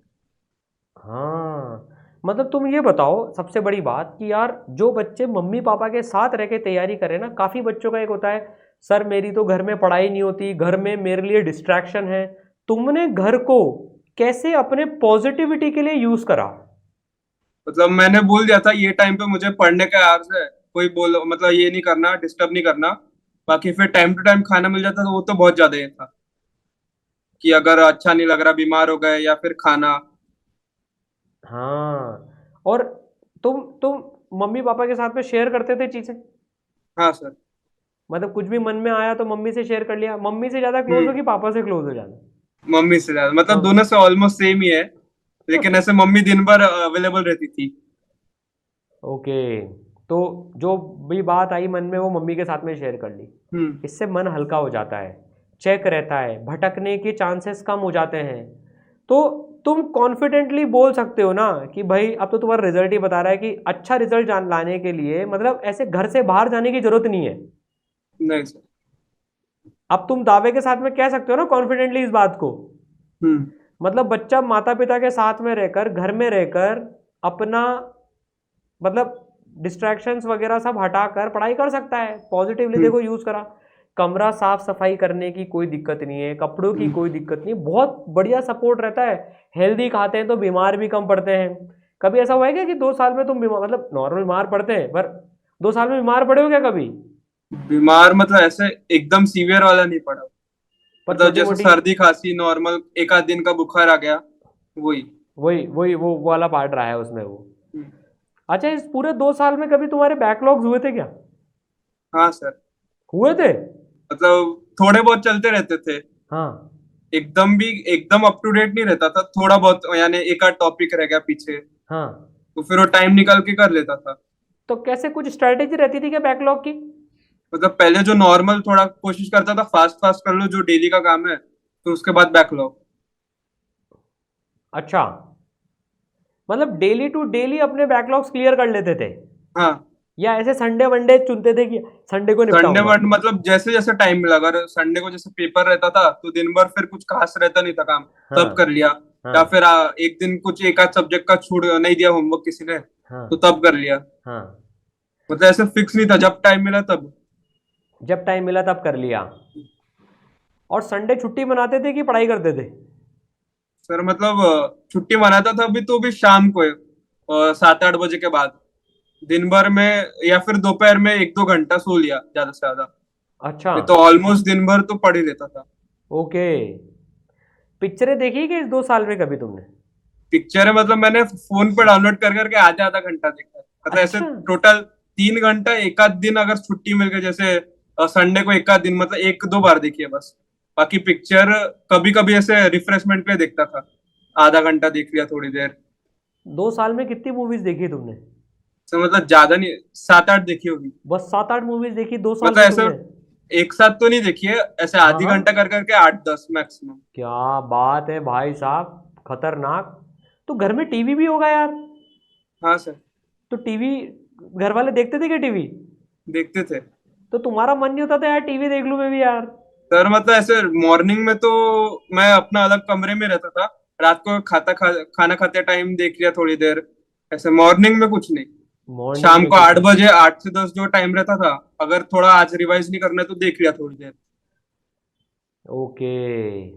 हाँ, मतलब तुम ये बताओ सबसे बड़ी बात कि यार जो बच्चे मम्मी पापा के साथ रह के तैयारी करें ना, काफ़ी बच्चों का एक होता है, सर मेरी तो घर में पढ़ाई नहीं होती, घर में मेरे लिए डिस्ट्रैक्शन है। तुमने घर को कैसे अपने पॉजिटिविटी के लिए यूज़ करा? मतलब मैंने बोल दिया था ये टाइम पे मुझे पढ़ने का आर्स है, कोई बोलो मतलब ये नहीं करना, डिस्टर्ब नहीं करना। बाकी फिर टाइम टू टाइम खाना मिल जाता तो वो तो बहुत ज्यादा ये था, कि अगर अच्छा नहीं लग रहा, बीमार हो गए या फिर खाना। हाँ, और तुम मम्मी पापा के साथ में शेयर करते थे चीज़ें? हाँ सर। मतलब कुछ भी मन में आया तो मम्मी से शेयर कर लिया? मम्मी से ज़्यादा क्लोज हो हम्म। कि पापा से क्लोज हो ज़्यादा? मम्मी से ज्यादा, मतलब मम दोनों से ऑलमोस्ट सेम ही है, लेकिन ऐसे मम्मी दिन भर अवेलेबल रहती थी। ओके, तो जो भी बात आई मन में वो मम्मी के साथ में शेयर कर ली। हम्म। इससे मन हल्का हो जाता है, चेक रहता है, भटकने के चांसेस कम हो जाते हैं। तो तुम कॉन्फिडेंटली बोल सकते हो ना कि भाई अब तो तुम्हारा रिजल्ट ही बता रहा है कि अच्छा रिजल्ट जान लाने के लिए मतलब ऐसे घर से बाहर जाने की जरूरत नहीं है। नहीं सर। अब तुम दावे के साथ में कह सकते हो ना कॉन्फिडेंटली इस बात को। हम्म। मतलब बच्चा माता पिता के साथ में रहकर, घर में रहकर अपना मतलब डिस्ट्रैक्शंस वगैरह सब हटाकर पढ़ाई कर सकता है। पॉजिटिवली हम्म। देखो यूज करा, कमरा साफ सफाई करने की कोई दिक्कत नहीं है, कपड़ों की हम्म। कोई दिक्कत नहीं है, बहुत बढ़िया सपोर्ट रहता है। हेल्दी खाते हैं तो बीमार भी कम पड़ते हैं। कभी ऐसा हुआ है क्या कि 2 साल में तुम बीमार, मतलब नॉर्मल बीमार पड़ते हैं पर 2 साल में बीमार पड़े हो क्या कभी? बीमार मतलब ऐसे एकदम सीवियर वाला नहीं पड़ा, पर मतलब छोटी जैसे मोटी? सर्दी खांसी नॉर्मल, एक आध दिन का बुखार आ गया, वही। वही वही वो वाला पार्ट रहा है उसमें वो। हम्म। अच्छा, इस पूरे 2 साल में कभी तुम्हारे बैकलॉग्स हुए थे क्या? हाँ सर। हुए थे? मतलब थोड़े बहुत चलते रहते थे, हाँ। एकदम भी एकदम अप टू डेट नहीं रहता था, थोड़ा बहुत यानी एक आध टॉपिक रह गया पीछे, हाँ, तो फिर वो टाइम निकाल के कर लेता था। तो कैसे कुछ स्ट्रेटेजी रहती थी क्या बैकलॉग की? मतलब पहले जो नॉर्मल थोड़ा कोशिश करता था फास्ट फास्ट कर लो जो डेली का काम है, तो उसके बाद बैकलॉग। अच्छा, मतलब डेली टू डेली अपने बैकलॉग्स क्लियर कर लेते थे? हाँ। या ऐसे संडे वनडे चुनते थे कि संडे को संडे निपटाऊंगा? बट मतलब जैसे जैसे टाइम मिला, अगर संडे को जैसे पेपर रहता था तो दिन भर फिर कुछ खास रहता नहीं था काम, तब हाँ। कर लिया। या हाँ। फिर एक दिन कुछ एक आध सब्जेक्ट का छूट नहीं दिया होमवर्क किसी ने, हाँ। तो तब कर लिया। हाँ। मतलब ऐसे फिक्स नहीं था, जब टाइम मिला तब। जब टाइम मिला तब कर लिया। और संडे छुट्टी मनाते थे कि पढ़ाई करते थे? सर मतलब छुट्टी मनाता था भी तो भी शाम को 7-8 बजे के बाद, दिन भर में या फिर दोपहर में 1-2 घंटा सो लिया ज्यादा से ज्यादा, अच्छा। नहीं तो ऑलमोस्ट दिन भर तो पढ़ ही लेता था। ओके, पिक्चरें देखी कि इस 2 साल में कभी तुमने? पिक्चर है मतलब मैंने फोन पे डाउनलोड कर करके आधा आधा घंटा देखा है, मतलब ऐसे अच्छा। टोटल 3 घंटा एक आध दिन अगर छुट्टी मिल गई, जैसे संडे को एक आध दिन, मतलब 1-2 बार देखी है बस। बाकी पिक्चर कभी कभी ऐसे रिफ्रेशमेंट पे देखता था, आधा घंटा देख लिया थोड़ी देर। 2 साल में कितनी मूवीज देखी तुमने? तो मतलब ज्यादा नहीं, 7-8 देखी होगी। बस 7-8 मूवीज देखी 2 साल मतलब में ऐसे तुमने? एक साथ तो नहीं देखी है, ऐसे हाँ आधी हाँ। घंटा कर करके 8-10 मैक्सिमम। क्या बात है भाई साहब, खतरनाक। तो घर में टीवी भी होगा यार? हाँ सर। तो टीवी घर वाले देखते थे क्या टीवी? देखते थे। तो तुम्हारा मन नहीं होता था यार टीवी देख लूं मैं भी यार? सर मतलब ऐसे मॉर्निंग में तो मैं अपना अलग कमरे में रहता था, रात को खाना खाते टाइम देख लिया थोड़ी देर, ऐसे मॉर्निंग में कुछ नहीं। मॉर्निंग शाम में को कुछ आठ नहीं? बजे 8 से 10 जो टाइम रहता था, अगर थोड़ा आज रिवाइज नहीं करना है तो देख लिया थोड़ी देर। ओके,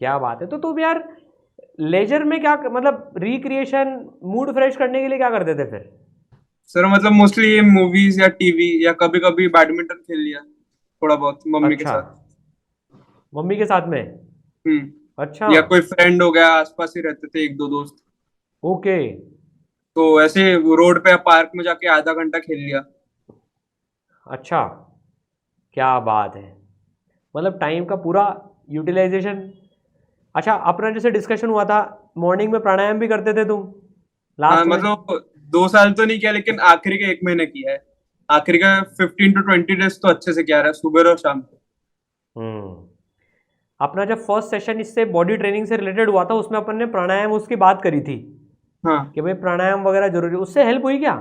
क्या बात है। तो तुम यार लेजर में क्या मतलब रिक्रिएशन, मूड फ्रेश करने के लिए क्या करते थे फिर? सर मतलब मोस्टली ये मूवीज या टीवी, या कभी कभी बैडमिंटन खेल लिया थोड़ा बहुत मम्मी के अच्छा, साथ। मम्मी के साथ में? अच्छा। या कोई फ्रेंड हो गया, आसपास ही रहते थे 1-2 दोस्त, ओके। तो ऐसे रोड पे या पार्क में जाके आधा घंटा खेल लिया। अच्छा, क्या बात है। मतलब टाइम का पूरा यूटिलाइजेशन। अच्छा, अपना जैसे डिस्कशन हुआ था, मॉर्निंग में प्राणायाम भी करते थे तुम हाँ लास्ट में? मतलब 2 साल तो नहीं किया, लेकिन आखिरी के 1 महीने किया है, आखिरी का 15 to 20 डेज तो अच्छे से किया रहा है, सुबह और शाम को। अपना जब फर्स्ट सेशन इससे बॉडी ट्रेनिंग से रिलेटेड हुआ था उसमें अपन ने प्राणायाम उसकी बात करी थी हाँ कि भाई प्राणायाम वगैरह जरूरी, उससे हेल्प हुई क्या?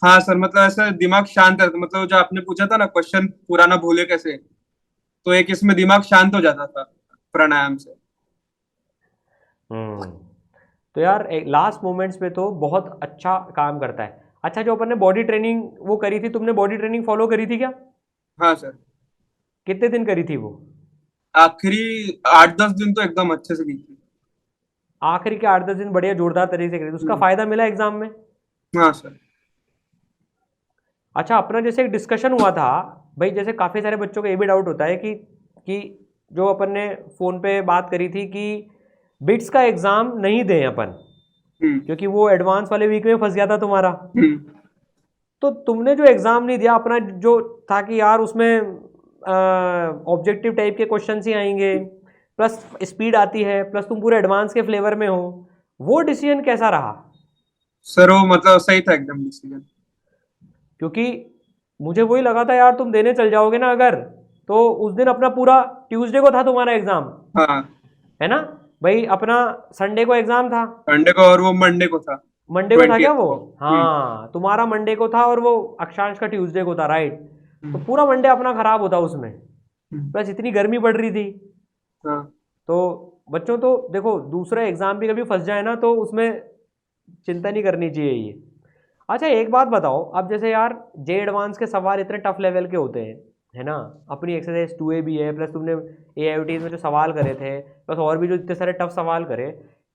हाँ सर, मतलब ऐसा दिमाग शांत रहता, मतलब जो आपने पूछा था ना क्वेश्चन पूरा ना भूले कैसे, तो एक इसमें दिमाग शांत हो जाता था प्राणायाम से। हम्म तो यार लास्ट मोमेंट्स पे तो बहुत अच्छा काम करता है। अच्छा, जो अपन ने बॉडी ट्रेनिंग वो करी थी, तुमने बॉडी ट्रेनिंग फॉलो करी थी क्या? हाँ सर, कितने दिन करी थी वो? आखिरी 8-10 दिन तो एकदम अच्छे से की थी। आखिरी के 8-10 दिन बढ़िया जोरदार तरीके से करी थी, उसका फायदा मिला एग्जाम में? हाँ सर। अच्छा, अपना जैसे एक डिस्कशन हुआ था भाई, जैसे काफ़ी सारे बच्चों का ये भी डाउट होता है कि जो अपन ने फ़ोन पे बात करी थी कि बिट्स का एग्ज़ाम नहीं दें अपन, हम्म क्योंकि वो एडवांस वाले वीक में फंस गया था तुम्हारा। हम्म तो तुमने जो एग्ज़ाम नहीं दिया अपना, जो था कि यार उसमें ऑब्जेक्टिव टाइप के क्वेश्चन ही आएंगे, प्लस स्पीड आती है, प्लस तुम पूरे एडवांस के फ्लेवर में हो, वो डिसीजन कैसा रहा? सर वो मतलब सही था एकदम डिसीजन। क्योंकि मुझे वही लगा था यार, तुम देने चल जाओगे ना अगर, तो उस दिन अपना पूरा ट्यूसडे को था तुम्हारा एग्ज़ाम, हाँ, है ना भाई? अपना संडे को एग्ज़ाम था, संडे को, और वो मंडे को था, मंडे को था क्या 20th वो? को। हाँ, तुम्हारा मंडे को था और वो अक्षांश का ट्यूसडे को था, राइट? तो हम्म, पूरा मंडे अपना खराब होता उसमें, हम्म, प्लस इतनी गर्मी पड़ रही थी। हाँ तो बच्चों, तो देखो दूसरा एग्ज़ाम भी कभी फंस जाए ना तो उसमें चिंता नहीं करनी चाहिए ये। अच्छा, एक बात बताओ, अब जैसे यार जे एडवांस के सवाल इतने टफ लेवल के होते हैं, है ना? अपनी एक्सरसाइज 2A भी है, प्लस तुमने AIOT में जो सवाल करे थे, प्लस और भी जो इतने सारे टफ सवाल करे,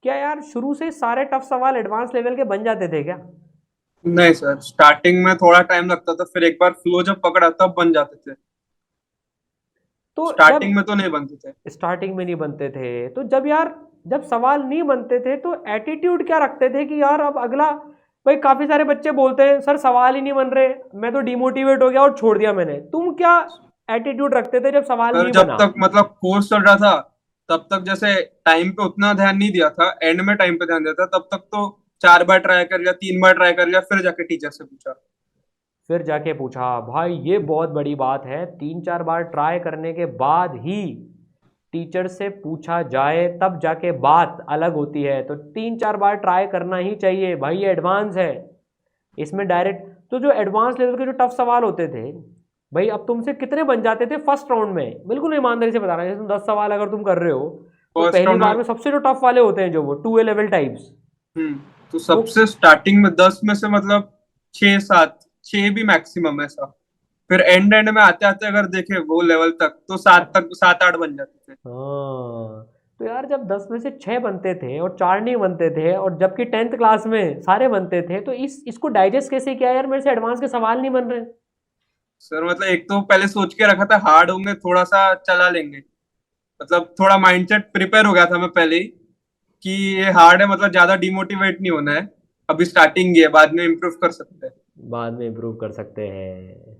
क्या यार शुरू से सारे टफ सवाल एडवांस लेवल के बन जाते थे क्या? नहीं सर, स्टार्टिंग में थोड़ा टाइम लगता था, फिर एक बार फ्लो जब पकड़ा तब बन जाते थे। तो जब स्टार्टिंग में तो नहीं बनते थे। स्टार्टिंग में नहीं बनते थे, तो जब यार जब सवाल नहीं बनते थे तो एटीट्यूड क्या रखते थे कि यार अब अगला, भाई काफी सारे बच्चे बोलते हैं सर सवाल ही नहीं बन रहे, मैं तो डिमोटिवेट हो गया और छोड़ दिया मैंने, तुम क्या एटीट्यूड रखते थे जब सवाल सर नहीं जब बना? तक मतलब कोर्स चल रहा था तब तक जैसे टाइम पे उतना ध्यान नहीं दिया था, एंड में टाइम पे ध्यान दिया था, तब तक तो 4 बार ट्राई कर लिया, 3 बार ट्राई कर लिया, फिर जाके टीचर से पूछा। फिर जाके पूछा, भाई ये बहुत बड़ी बात है, 3-4 बार ट्राई करने के बाद ही टीचर से पूछा जाए तब जाके बात अलग होती है। तो 3-4 बार ट्राई करना ही चाहिए भाई, ये एडवांस है, इसमें डायरेक्ट। तो जो एडवांस लेवल के जो टफ सवाल होते थे भाई, अब तुमसे कितने बन जाते थे फर्स्ट राउंड में? बिल्कुल ईमानदारी से बता रहा है, जैसे तुम 10 सवाल अगर तुम कर रहे हो तो फर्स्ट पहली राउंड बार में। में सबसे जो टफ वाले होते हैं जो वो 2A लेवल टाइप्स, तो वो सबसे स्टार्टिंग में 10 में से मतलब 6-7, 6 भी मैक्सिमम ऐसा, फिर एंड एंड में आते आते अगर देखे वो लेवल तक तो 7-8 बन जाते थे। हाँ। तो यार जब 10 में से 6 बनते थे और 4 नहीं बनते थे, और जबकि 10th क्लास में सारे बनते थे, तो इसको डाइजेस्ट कैसे किया यार, मेरे से एडवांस के सवाल नहीं बन रहे? सर मतलब एक तो पहले सोच के रखा था हार्ड होंगे, थोड़ा सा चला लेंगे, मतलब थोड़ा माइंडसेट प्रिपेयर हो गया था मैं पहले ही कि ये हार्ड है, मतलब ज्यादा डिमोटिवेट नहीं होना है, अभी स्टार्टिंग ही है, बाद में इम्प्रूव कर सकते हैं। बाद में इम्प्रूव कर सकते हैं।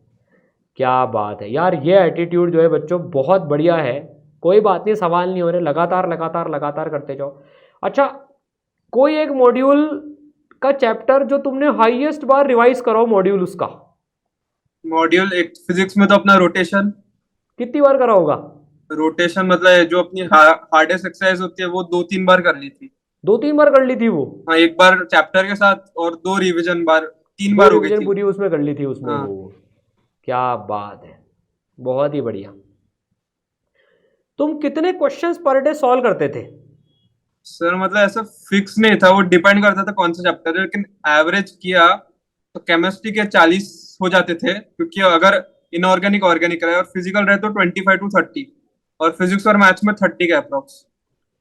क्या बात है यार, ये एटीट्यूड जो है बच्चों बहुत बढ़िया है। कोई बात नहीं, सवाल नहीं हो रहे, लगातार लगातार लगातार करते जाओ। अच्छा, कोई एक मॉड्यूल का चैप्टर जो तुमने हाईएस्ट बार रिवाइज कराओ मॉड्यूल उसका, मॉड्यूल एक फिजिक्स में तो अपना रोटेशन। कितनी बार करा होगा? रोटेशन मतलब जो अपनी हार्डेस्ट एक्सरसाइज होती है वो 2-3 बार कर ली थी। 2-3 बार कर ली थी वो? हाँ, एक बार चैप्टर के साथ और 2 रिवीजन बार, तीन दो बार हो गई रिवीजन थी। पूरी उसमें कर ली थी उसमें हाँ वो? क्या बात है, बहुत ही बढ़िया। तुम कितने क्वेश्चंस पर डे सॉल्व करते थे? सर मतलब ऐसा फिक्स नहीं था, वो डिपेंड करता था कौन सा चैप्टर है, लेकिन एवरेज किया तो केमिस्ट्री के 40 हो जाते थे, क्योंकि अगर इनऑर्गेनिक ऑर्गेनिक रहे और फिजिकल रहे तो 25 to 30, और फिजिक्स और मैथ्स में 30 का अप्रोक्स।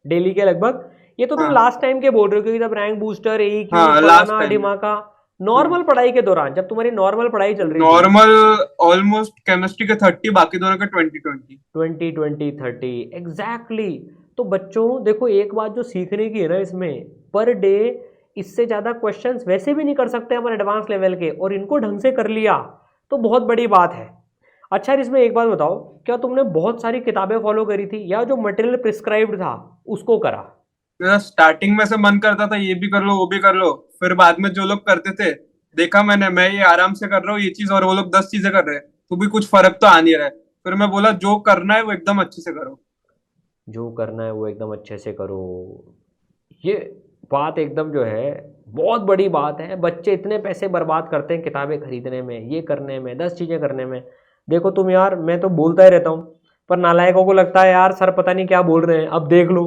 डेली के लगभग? ये तो तुम हाँ लास्ट टाइम के बोल रहे हो, क्योंकि जब रैंक बूस्टर AEQ हाँ, लास्ट फलाना टाइम में। ढिमाका, नॉर्मल पढ़ाई के दौरान जब तुम्हारी नॉर्मल पढ़ाई चल रही थी, नॉर्मल ऑलमोस्ट केमिस्ट्री के 30, बाकी दोनों के 20-20। 20-20-30 एग्जैक्टली। तो बच्चों देखो, एक बात जो सीखने की है ना इसमें, पर डे इससे ज़्यादा क्वेश्चंस वैसे भी नहीं कर सकते अपन एडवांस लेवल के, और इनको ढंग से कर लिया तो बहुत बड़ी बात है। अच्छा यार, इसमें एक बात बताओ, क्या तुमने बहुत सारी किताबें फॉलो करी थी या जो मटेरियल प्रिस्क्राइब्ड था उसको करा? मेरा स्टार्टिंग में से मन करता था ये भी कर लो वो भी कर लो, फिर बाद में जो लोग करते थे देखा मैंने, मैं ये आराम से कर रहा हूँ ये चीज और वो लोग 10 चीजें कर रहे हैं, तो भी कुछ फर्क तो आ नहीं रहा है। फिर मैं बोला जो करना है वो एकदम अच्छे से करो। जो करना है वो एकदम अच्छे से करो। ये बात एकदम जो है बहुत बड़ी बात है। बच्चे इतने पैसे बर्बाद करते हैं किताबें खरीदने में, ये करने में, 10 चीज़ें करने में। देखो तुम यार, मैं तो बोलता ही रहता हूँ, पर नालायकों को लगता है यार सर पता नहीं क्या बोल रहे हैं। अब देख लो,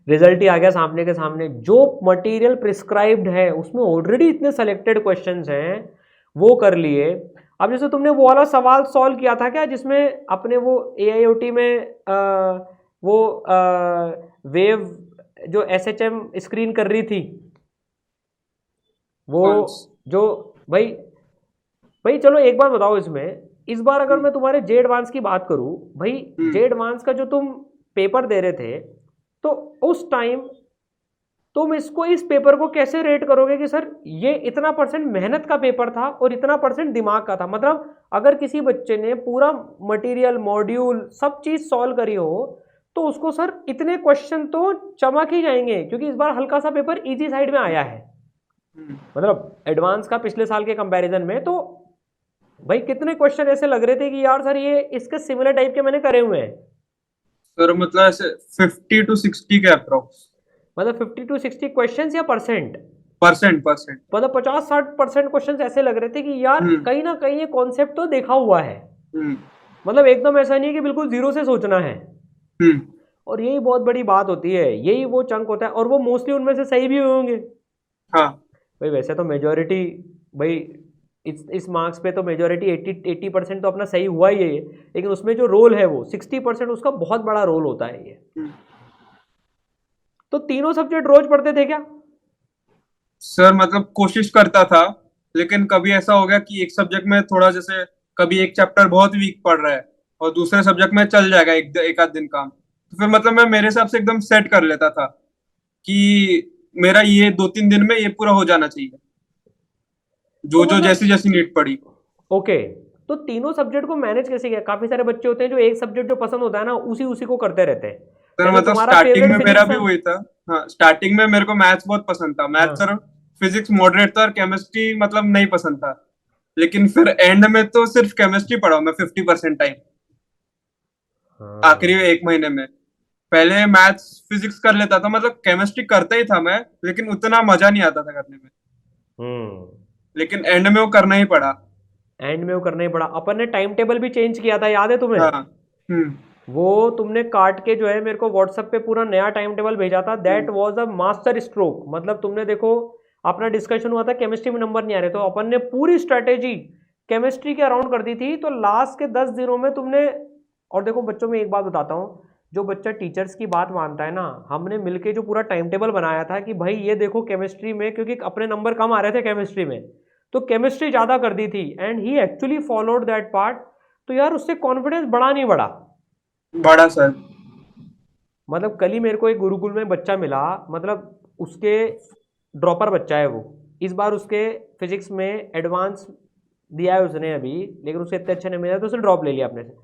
रिजल्ट ही आ गया सामने के सामने। जो मटेरियल प्रिस्क्राइब्ड है उसमें ऑलरेडी इतने सेलेक्टेड क्वेश्चंस हैं, वो कर लिए। अब जैसे तुमने वो वाला सवाल सॉल्व किया था क्या, जिसमें अपने वो AIoT में वो वेव जो SHM स्क्रीन कर रही थी, वो कौन? जो, भाई भाई चलो एक बात बताओ इसमें, इस बार अगर मैं तुम्हारे जे एडवांस की बात करूं, भाई जे हम्म। एडवांस का जो तुम पेपर दे रहे थे, तो उस टाइम तुम इसको, इस पेपर को कैसे रेट करोगे कि सर ये इतना परसेंट मेहनत का पेपर था और इतना परसेंट दिमाग का था? मतलब अगर किसी बच्चे ने पूरा मटेरियल, मॉड्यूल, सब चीज सॉल्व करी हो, तो उसको सर इतने क्वेश्चन तो चमक ही जाएंगे, क्योंकि इस बार हल्का सा पेपर इजी साइड में आया है, हम्म। मतलब एडवांस का पिछले साल के कंपैरिजन में। तो भाई कितने क्वेश्चन ऐसे लग रहे थे कि यार सर ये इसके सिमिलर टाइप के मैंने करे हुए हैं। सर मतलब ऐसे 50 to 60 के अप्रोक्स। मतलब 50 to 60 क्वेश्चन या परसेंट? Percent percent. मतलब 50-60% क्वेश्चन ऐसे लग रहे थे कि यार हम्म। कहीं ना कहीं ये कॉन्सेप्ट तो देखा हुआ है। हम्म। मतलब एकदम ऐसा नहीं है कि बिल्कुल जीरो से सोचना है। हम्म। और यही बहुत बड़ी बात होती है, यही वो चंक होता है, और वो मोस्टली उनमें से सही भी हुए होंगे। हाँ। भाई वैसे तो मेजोरिटी, भाई इस मार्क्स पे तो मेजोरिटी 80% तो अपना सही हुआ ही है, लेकिन उसमें जो रोल है वो 60% उसका बहुत बड़ा रोल होता है ये। हम्म। तो तीनों सब्जेक्ट रोज पढ़ते थे क्या? सर मतलब कोशिश करता था, लेकिन कभी ऐसा हो गया कि एक सब्जेक्ट में थोड़ा, जैसे कभी एक चैप्टर बहुत वीक पढ़ रहा है और दूसरे सब्जेक्ट में चल जाएगा एक आध दिन काम, तो फिर मतलब मैं मेरे हिसाब से एकदम सेट कर लेता था कि मेरा ये 2-3 दिन में ये पूरा हो जाना चाहिए, तो जो जो मतलब जैसी जैसी नीड पड़ी। ओके, तो तीनों सब्जेक्ट को मैनेज कैसे किया? काफी सारे बच्चे होते हैं जो एक सब्जेक्ट जो पसंद होता है ना उसी उसी को करते रहते हैं। सर जैसे मतलब तुम्हारा स्टार्टिंग फेवरेट में मेरा फिजिक्स भी था। वही था। हाँ, स्टार्टिंग में मेरे को मैथ्स बहुत पसंद था, मैथ्स हाँ और फिजिक्स मॉडरेट था, और केमिस्ट्री मतलब नहीं पसंद था। लेकिन फिर एंड में तो सिर्फ केमिस्ट्री पढ़ा मैं 50% टाइम, आखिरी हाँ। 1 महीने में। पहले मैथ्स फिजिक्स कर लेता था, मतलब केमिस्ट्री करता ही था मैं, लेकिन उतना मजा नहीं आता था करने में। हम्म। लेकिन एंड में वो करना ही पड़ा। एंड में वो करना ही पड़ा। अपन ने टाइम टेबल भी चेंज किया था, याद है तुम्हें? हाँ। हम्म। वो तुमने काट के जो है मेरे को व्हाट्सएप पे पूरा नया टाइम टेबल भेजा था। That hmm. Was a master stroke. मतलब तुमने देखो, अपना डिस्कशन हुआ था केमिस्ट्री में नंबर नहीं आ रहे, तो अपन ने पूरी स्ट्रेटेजी केमिस्ट्री के अराउंड कर दी थी। तो लास्ट के 10 दिनों में तुमने, और देखो बच्चों में एक बात बताता हूँ, जो बच्चा टीचर्स की बात मानता है ना, हमने मिलके जो पूरा टाइम टेबल बनाया था कि भाई ये देखो केमिस्ट्री में, क्योंकि अपने नंबर कम आ रहे थे केमिस्ट्री में, तो केमिस्ट्री ज़्यादा कर दी थी, and he actually followed that part. तो यार उससे कॉन्फिडेंस बढ़ा नहीं बढ़ा? बड़ा सर। मतलब कल ही मेरे को एक गुरुकुल में बच्चा मिला, मतलब उसके ड्रॉपर बच्चा है वो। इस बार उसके फिजिक्स में एडवांस दिया है उसने अभी, लेकिन उसे इतने अच्छे नहीं मिला तो उसने ड्रॉप ले लिया अपने से।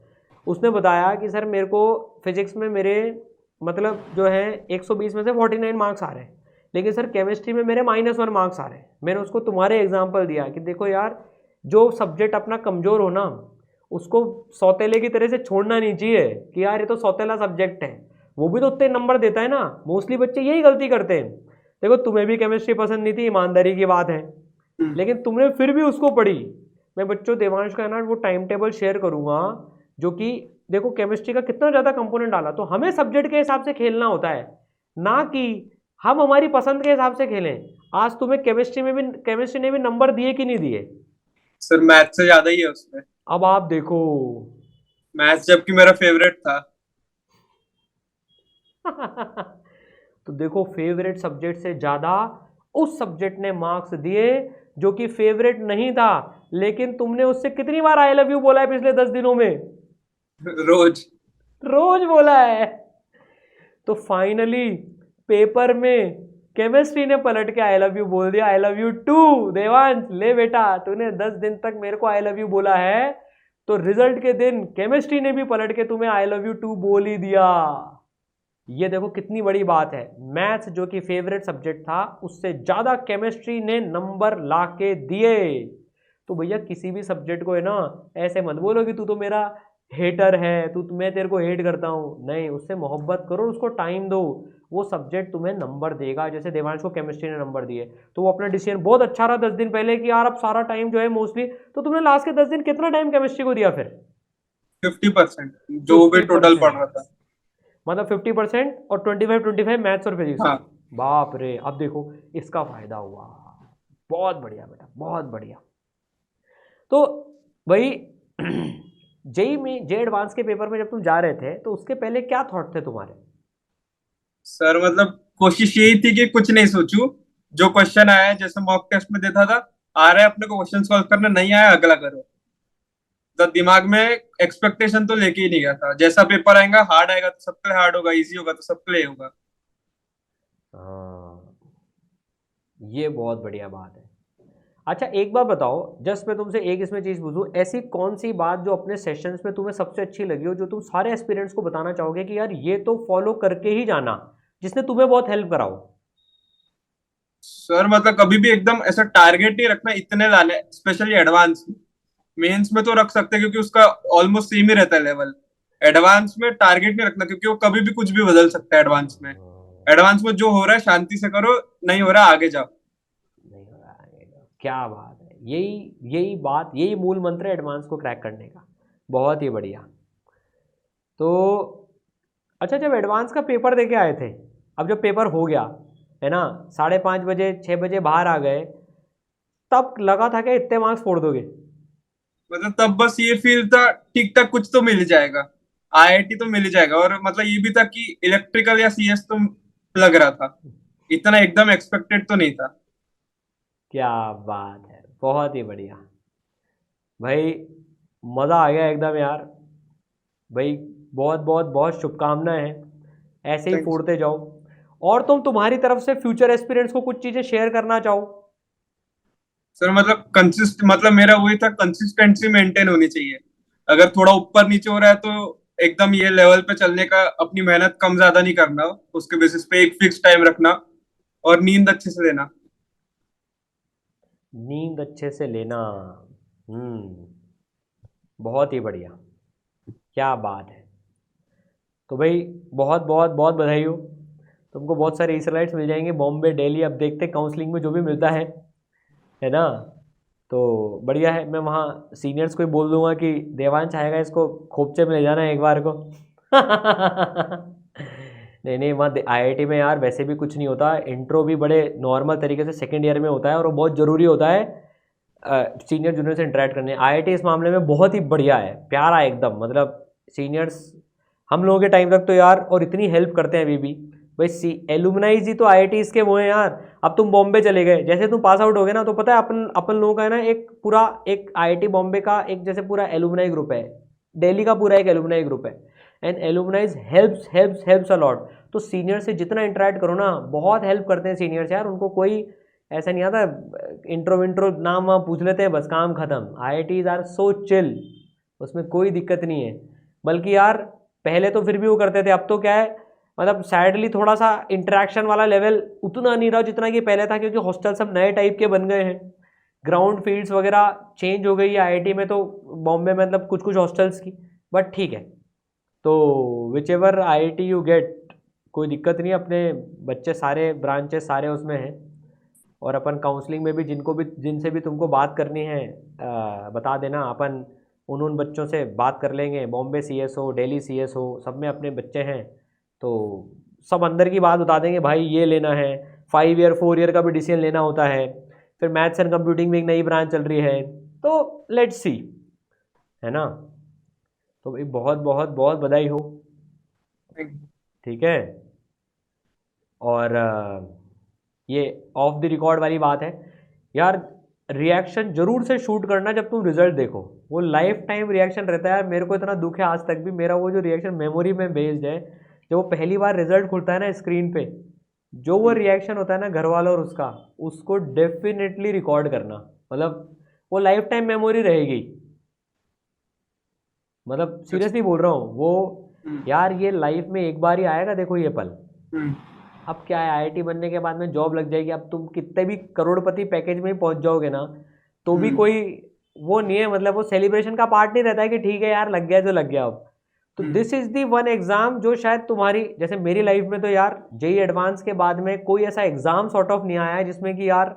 उसने बताया कि सर मेरे को फिजिक्स में मेरे, मतलब जो है 120 में से 49 मार्क्स आ रहे हैं, लेकिन सर केमिस्ट्री में मेरे -1 मार्क्स आ रहे हैं। मैंने उसको तुम्हारे एग्जाम्पल दिया कि देखो यार, जो सब्जेक्ट अपना कमज़ोर हो ना, उसको सौतेले की तरह से छोड़ना नहीं चाहिए कि यार ये तो सौतेला सब्जेक्ट है, वो भी तो उतने नंबर देता है ना। मोस्टली बच्चे यही गलती करते हैं। देखो तुम्हें भी केमिस्ट्री पसंद नहीं थी, ईमानदारी की बात है, हम्म। लेकिन तुमने फिर भी उसको पढ़ी। मैं बच्चों देवांश का है ना वो टाइम टेबल शेयर करूंगा, जो कि देखो केमिस्ट्री का कितना ज़्यादा कंपोनेंट डाला। तो हमें सब्जेक्ट के हिसाब से खेलना होता है, ना कि हम हमारी पसंद के हिसाब से खेलें। आज तुम्हें केमिस्ट्री ने भी नंबर दिए कि नहीं दिए? सर मैथ से ज्यादा ही है उसमें। अब आप देखो। मैथ्स जबकि मेरा फेवरेट था। तो देखो फेवरेट सब्जेक्ट से ज्यादा उस सब्जेक्ट ने मार्क्स दिए जो कि फेवरेट नहीं था, लेकिन तुमने उससे कितनी बार आई लव यू बोला है पिछले 10 दिनों में? रोज। रोज बोला है। तो फाइनली पेपर में केमिस्ट्री ने पलट के आई लव यू बोल दिया। I love you too Devansh, ले बेटा, तूने 10 दिन तक मेरे को आई लव यू बोला है, तो रिजल्ट के दिन केमिस्ट्री ने भी पलट के तुम्हें आई लव यू टू बोल ही दिया। ये देखो कितनी बड़ी बात है, मैथ्स जो कि फेवरेट सब्जेक्ट था उससे ज़्यादा केमिस्ट्री ने नंबर ला के दिए। तो भैया किसी भी सब्जेक्ट को है ना, ऐसे मत बोलो कि तू तो मेरा हेटर है, तू मैं तेरे को हेट करता हूँ, नहीं, उससे मोहब्बत करो, उसको टाइम दो, वो सब्जेक्ट तुम्हें नंबर देगा। जैसे देवांश को केमिस्ट्री ने नंबर दिए तो वो अपना डिसीजन बहुत अच्छा रहा 10 दिन पहले कि यार अब सारा टाइम जो है मोस्टली, तो तुमने लास्ट के 10 दिन कितना टाइम केमिस्ट्री को दिया फिर? 50% जो भी फिफ्टी टोटल पढ़ परसेंट रहा था। मतलब 50% और 25 मैथ्स और फिजिक्स। हाँ बाप रे, अब देखो इसका फायदा हुआ। बहुत बढ़िया बेटा, बहुत बढ़िया। तो भाई जेई में, जे एडवांस के पेपर में जब तुम जा रहे थे तो उसके पहले क्या थॉट थे तुम्हारे? सर, मतलब कोशिश यही थी कि कुछ नहीं सोचूं, जो क्वेश्चन आया है जैसे मॉक टेस्ट में देता था, आ रहा है अपने को क्वेश्चन सॉल्व करना, नहीं आया अगला करो। तो दिमाग में एक्सपेक्टेशन तो लेके ही नहीं गया था, जैसा पेपर आएगा, हार्ड आएगा तो सबके लिए हार्ड होगा, इजी होगा तो सबके लिए होगा। हाँ, ये बहुत बढ़िया बात है। अच्छा एक बात बताओ, जस्ट मैं तुमसे एक इसमें चीज़ पूछूं, ऐसी कौन सी बात जो अपने सेशंस में तुम्हें सबसे अच्छी लगी हो, जो तुम सारे एस्पिरेंट्स को बताना चाहोगे कि यार ये तो फॉलो करके ही जाना, जिसने तुम्हें बहुत हेल्प करा हो? सर, मतलब कभी भी एकदम ऐसा टारगेट नहीं रखना इतने लाने, स्पेशली एडवांस में। मेंस में तो रख सकते हैं क्योंकि उसका ऑलमोस्ट सेम ही रहता है लेवल। एडवांस में टारगेट नहीं रखना क्योंकि वो कभी भी कुछ भी बदल सकता है एडवांस में। एडवांस में जो हो रहा है शांति से करो, नहीं हो रहा है आगे जाओ। नहीं हो रहा है, क्या बात है, यही यही बात, यही मूल मंत्र है एडवांस को क्रैक करने का। बहुत ही बढ़िया। तो अच्छा, जब एडवांस का पेपर दे के आए थे, अब जब पेपर हो गया है ना, 5:30 बजे 6 बजे बाहर आ गए, तब लगा था कि इतने मार्क्स फोड़ दोगे? मतलब तब बस ये फील था ठीक ठाक कुछ तो मिल ही जाएगा, आईआईटी तो मिल ही जाएगा, और मतलब ये भी था कि इलेक्ट्रिकल या सीएस तो लग रहा था, इतना एकदम एक्सपेक्टेड तो नहीं था। क्या बात है, बहुत ही बढ़िया भाई, मज़ा आ गया एकदम यार। भाई बहुत बहुत बहुत शुभकामनाएं हैं, ऐसे ही थैंक्स। फोड़ते जाओ। और तुम तुम्हारी तरफ से फ्यूचर एस्पिरेंट्स को कुछ चीज़ें शेयर करना चाहो? सर, मतलब मतलब मेरा वही था, कंसिस्टेंसी मेंटेन होनी चाहिए। अगर थोड़ा ऊपर नीचे हो रहा है तो एकदम ये लेवल पे चलने का, अपनी मेहनत कम ज्यादा नहीं करना, उसके बेसिस पे एक फिक्स टाइम रखना, और नींद अच्छे से लेना। नींद अच्छे से लेना। बहुत ही बढ़िया, क्या बात है। तो भाई बहुत बहुत बहुत बधाई हो, तुमको बहुत सारे इसराइट्स मिल जाएंगे बॉम्बे दिल्ली, अब देखते काउंसलिंग में जो भी मिलता है ना। तो बढ़िया है, मैं वहाँ सीनियर्स को ही बोल दूंगा कि देवांश आएगा, इसको खोपचे में ले जाना है एक बार को। नहीं नहीं, वहाँ आईआईटी में यार वैसे भी कुछ नहीं होता, इंट्रो भी बड़े नॉर्मल तरीके से सेकेंड ईयर में होता है, और वो बहुत ज़रूरी होता है सीनियर जूनियर से इंटरेक्ट करने। आईआईटी इस मामले में बहुत ही बढ़िया है, प्यारा है एकदम, मतलब सीनियर्स हम लोगों के टाइम तक तो यार, और इतनी हेल्प करते हैं अभी भी। भाई सी एलुमनाइज ही तो आईआईटीज़ के वो हैं यार। अब तुम बॉम्बे चले गए, जैसे तुम पास आउट हो गए ना, तो पता है अपन अपन लोगों का है ना एक पूरा, एक आईआईटी बॉम्बे का एक जैसे पूरा एलुमनाई ग्रुप है, दिल्ली का पूरा एक एलुमनाई ग्रुप है, and alumnis helps helps helps a lot. तो सीनियर से जितना इंटरेक्ट करो ना, बहुत हेल्प करते हैं सीनियर्स यार, उनको कोई ऐसा नहीं आता, इंट्रो विंट्रो नाम वाम पूछ लेते हैं बस काम खत्म। आईआईटीज आर सो चिल, उसमें कोई दिक्कत नहीं है। बल्कि यार पहले तो फिर भी वो करते थे, अब तो क्या है, मतलब सैडली थोड़ा सा इंटरेक्शन वाला लेवल उतना नहीं रहा जितना कि पहले था, क्योंकि हॉस्टल सब नए टाइप के बन गए हैं, ग्राउंड फील्ड्स वगैरह चेंज हो गई है आईआईटी में, तो बॉम्बे में मतलब कुछ कुछ हॉस्टल्स की। बट ठीक है, तो which ever I you get, कोई दिक्कत नहीं, अपने बच्चे सारे ब्रांचेस सारे उसमें हैं। और अपन काउंसलिंग में भी जिनको भी, जिनसे भी तुमको बात करनी है बता देना, अपन उन बच्चों से बात कर लेंगे, बॉम्बे सीएस हो, दिल्ली सीएस हो, सब में अपने बच्चे हैं, तो सब अंदर की बात बता देंगे, भाई ये लेना है, 5 ईयर 4 ईयर का भी डिसीजन लेना होता है, फिर मैथ्स एंड कंप्यूटिंग में एक नई ब्रांच चल रही है, तो लेट्स सी, है ना। तो भाई बहुत बहुत बहुत बधाई हो, ठीक है। और ये ऑफ द रिकॉर्ड वाली बात है यार, रिएक्शन जरूर से शूट करना जब तुम रिजल्ट देखो, वो लाइफ टाइम रिएक्शन रहता है यार। मेरे को इतना दुख है आज तक भी, मेरा वो जो रिएक्शन मेमोरी में बेस्ड है, जब वो पहली बार रिजल्ट खुलता है ना स्क्रीन पे, जो वो रिएक्शन होता है ना घर वालों और उसका, उसको डेफिनेटली रिकॉर्ड करना, मतलब वो लाइफ टाइम मेमोरी रहेगी। मतलब सीरियसली बोल रहा हूँ, वो यार ये लाइफ में एक बार ही आएगा, देखो ये पल। हम्म, अब क्या है, आईआईटी बनने के बाद में जॉब लग जाएगी, अब तुम कितने भी करोड़पति पैकेज में ही पहुंच जाओगे ना, तो भी कोई वो नहीं है, मतलब वो सेलिब्रेशन का पार्ट नहीं रहता है कि ठीक है यार लग गया तो लग गया अब। तो this is the one exam जो शायद तुम्हारी, जैसे मेरी लाइफ में तो यार जेई एडवांस के बाद में कोई ऐसा एग्जाम सॉर्ट ऑफ नहीं आया है जिसमें कि यार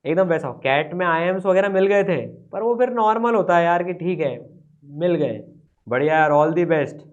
एकदम वैसा हो। कैट में आईएम्स वगैरह मिल गए थे, पर वो फिर नॉर्मल होता है यार कि ठीक है मिल गए। बढ़िया यार, ऑल दी बेस्ट।